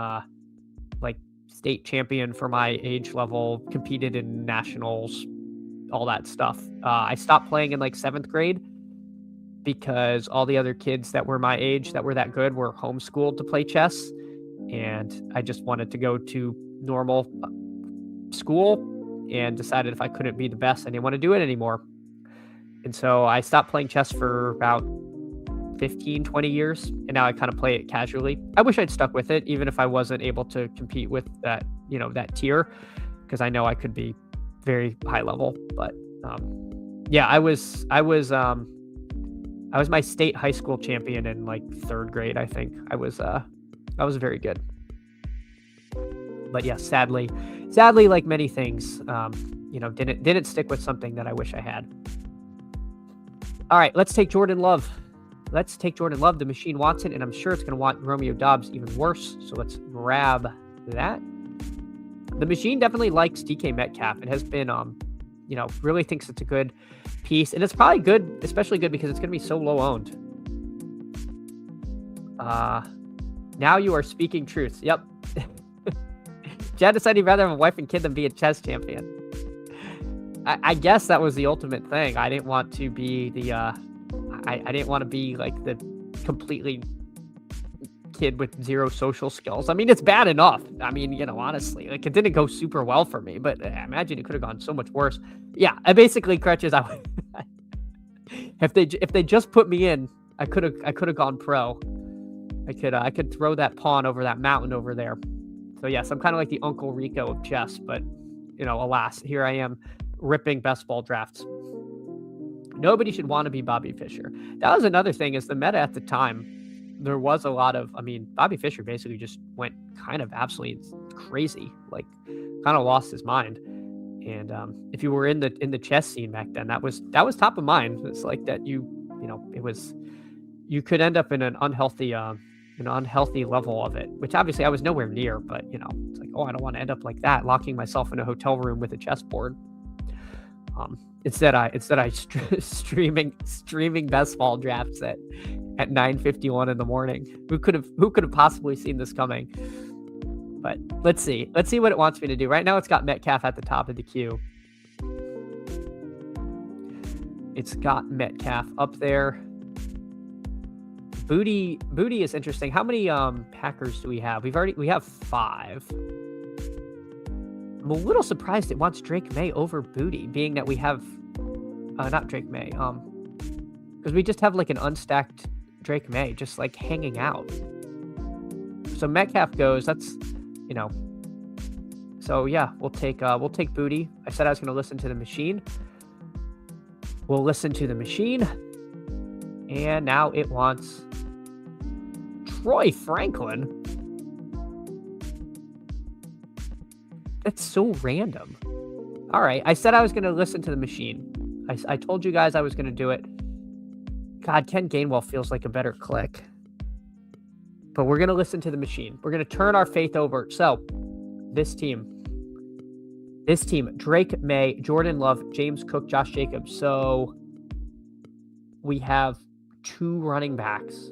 state champion for my age level, competed in nationals, all that stuff. I stopped playing in 7th grade because all the other kids that were my age that were that good were homeschooled to play chess. And I just wanted to go to normal school and decided if I couldn't be the best, I didn't want to do it anymore. And so I stopped playing chess for about 15, 20 years. And now I kind of play it casually. I wish I'd stuck with it, even if I wasn't able to compete with that, that tier, because I know I could be very high level. But yeah, I was my state high school champion in 3rd grade. I think I was very good. But yeah, sadly, like many things, didn't stick with something that I wish I had. All right, let's take Jordan Love. The machine wants it, and I'm sure it's going to want Romeo Doubs even worse. So let's grab that. The machine definitely likes DK Metcalf. It has been really thinks it's a good piece. And it's probably good, especially good because it's going to be so low owned. Now you are speaking truth. Yep. Chad decided he'd rather have a wife and kid than be a chess champion. I guess that was the ultimate thing. I didn't want to be the, I didn't want to be like the completely kid with zero social skills. I mean, it's bad enough. I mean, honestly, like it didn't go super well for me, but I imagine it could have gone so much worse. Yeah, I basically, Crutches, if they just put me in, I could have gone pro. I could throw that pawn over that mountain over there. So yes, I'm kind of like the Uncle Rico of chess, but alas, here I am ripping best ball drafts. Nobody should want to be Bobby Fischer. That was another thing, is the meta at the time. There was a lot of, Bobby Fischer basically just went kind of absolutely crazy, like kind of lost his mind. And if you were in the chess scene back then, that was top of mind. It's like that you could end up in an unhealthy level of it, which obviously I was nowhere near, but it's like, I don't want to end up like that, locking myself in a hotel room with a chessboard. Instead I streaming best ball drafts at 9:51 in the morning. Who could have possibly seen this coming? But let's see what it wants me to do. Right now it's got Metcalf at the top of the queue. It's got Metcalf up there. Booty is interesting. How many Packers do we have? We have 5. I'm a little surprised it wants Drake May over Booty, being that we have not Drake May, because we just have like an unstacked Drake May just like hanging out. So Metcalf goes. That's So yeah, we'll take Booty. I said I was going to listen to the machine. We'll listen to the machine, and now it wants Troy Franklin. That's so random. All right, I said I was going to listen to the machine. I told you guys I was going to do it. God, Ken Gainwell feels like a better click. But we're going to listen to the machine. We're going to turn our faith over. So, this team, Drake May, Jordan Love, James Cook, Josh Jacobs. So, we have 2 running backs.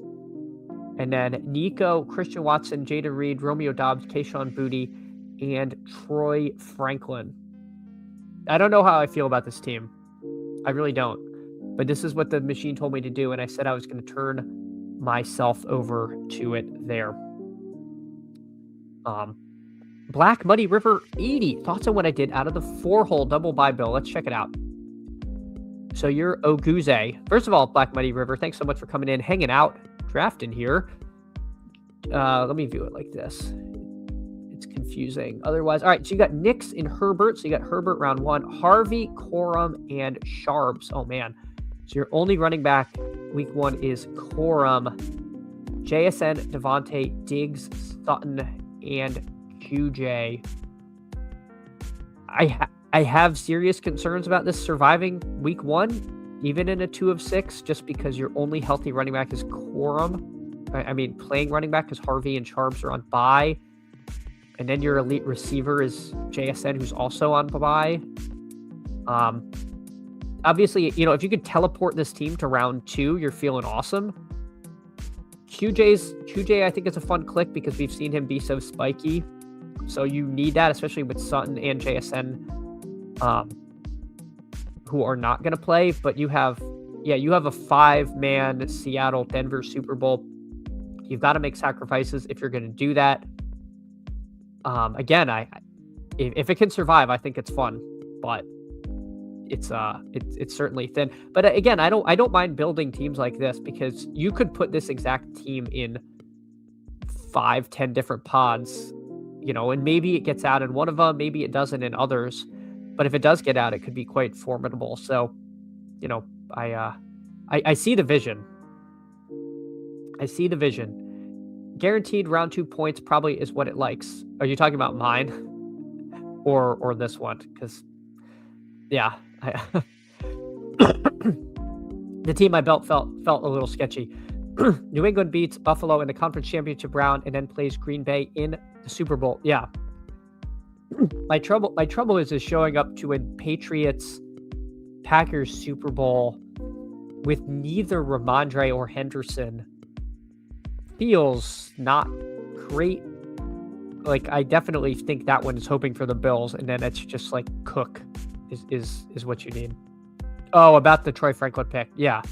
And then Nico, Christian Watson, Jada Reed, Romeo Doubs, Kayshon Boutte, and Troy Franklin. I don't know how I feel about this team. I really don't. But this is what the machine told me to do, and I said I was going to turn myself over to it there. Black Muddy River 80. Thoughts on what I did out of the 4-hole double bye bill. Let's check it out. So you're Oguze. First of all, Black Muddy River, thanks so much for coming in, hanging out, drafting here. Let me view it like this. It's confusing. Otherwise, all right, so you got Nix and Herbert. So you got Herbert round 1, Harvey, Corum, and Sharps. Oh, man. So your only running back week 1 is Corum, JSN, Devontae, Diggs, Sutton, and QJ. I have serious concerns about this surviving week 1, even in a 2 of 6, just because your only healthy running back is Corum. Playing running back because Harvey and Sharps are on bye. And then your elite receiver is JSN, who's also on bye. Obviously, if you could teleport this team to round 2, you're feeling awesome. QJ, I think, is a fun click because we've seen him be so spiky. So you need that, especially with Sutton and JSN, who are not going to play. But you have a 5-man Seattle-Denver Super Bowl. You've got to make sacrifices if you're going to do that. Again, if it can survive, I think it's fun, but it's certainly thin. But again, I don't mind building teams like this because you could put this exact team in 5-10 different pods, and maybe it gets out in one of them, maybe it doesn't in others. But if it does get out, it could be quite formidable. So, I see the vision. Guaranteed round 2 points probably is what it likes. Are you talking about mine or this one? Because, yeah, the team I built felt a little sketchy. New England beats Buffalo in the conference championship round and then plays Green Bay in the Super Bowl. Yeah. My trouble is showing up to win Patriots Packers Super Bowl with neither Ramondre or Henderson feels not great. Like, I definitely think that one is hoping for the Bills, and then it's just like Cook is what you need. Oh, about the Troy Franklin pick. Yeah.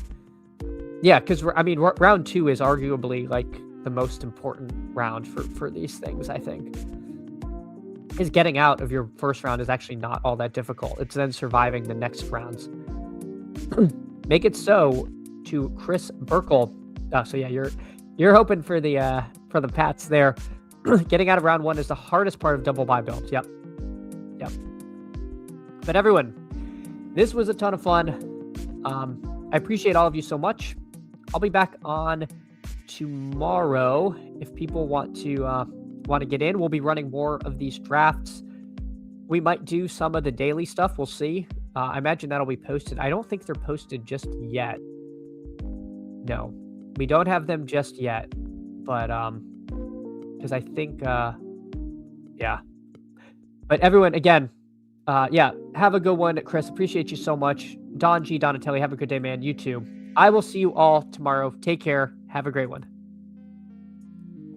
Yeah, because, I mean, round 2 is arguably, like, the most important round for these things, I think. Is getting out of your first round is actually not all that difficult. It's then surviving the next rounds. Make it so to Chris Burkle. Oh, so yeah, you're hoping for the Pats there. Getting out of round 1 is the hardest part of double bye builds. Yep. But everyone, this was a ton of fun. I appreciate all of you so much. I'll be back on tomorrow if people want to get in. We'll be running more of these drafts. We might do some of the daily stuff. We'll see. I imagine that'll be posted. I don't think they're posted just yet. No, we don't have them just yet. But because I think yeah. But everyone, again, yeah, have a good one. Chris, appreciate you so much. Don G. Donatelli, have a good day, man. You too. I will see you all tomorrow. Take care. Have a great one.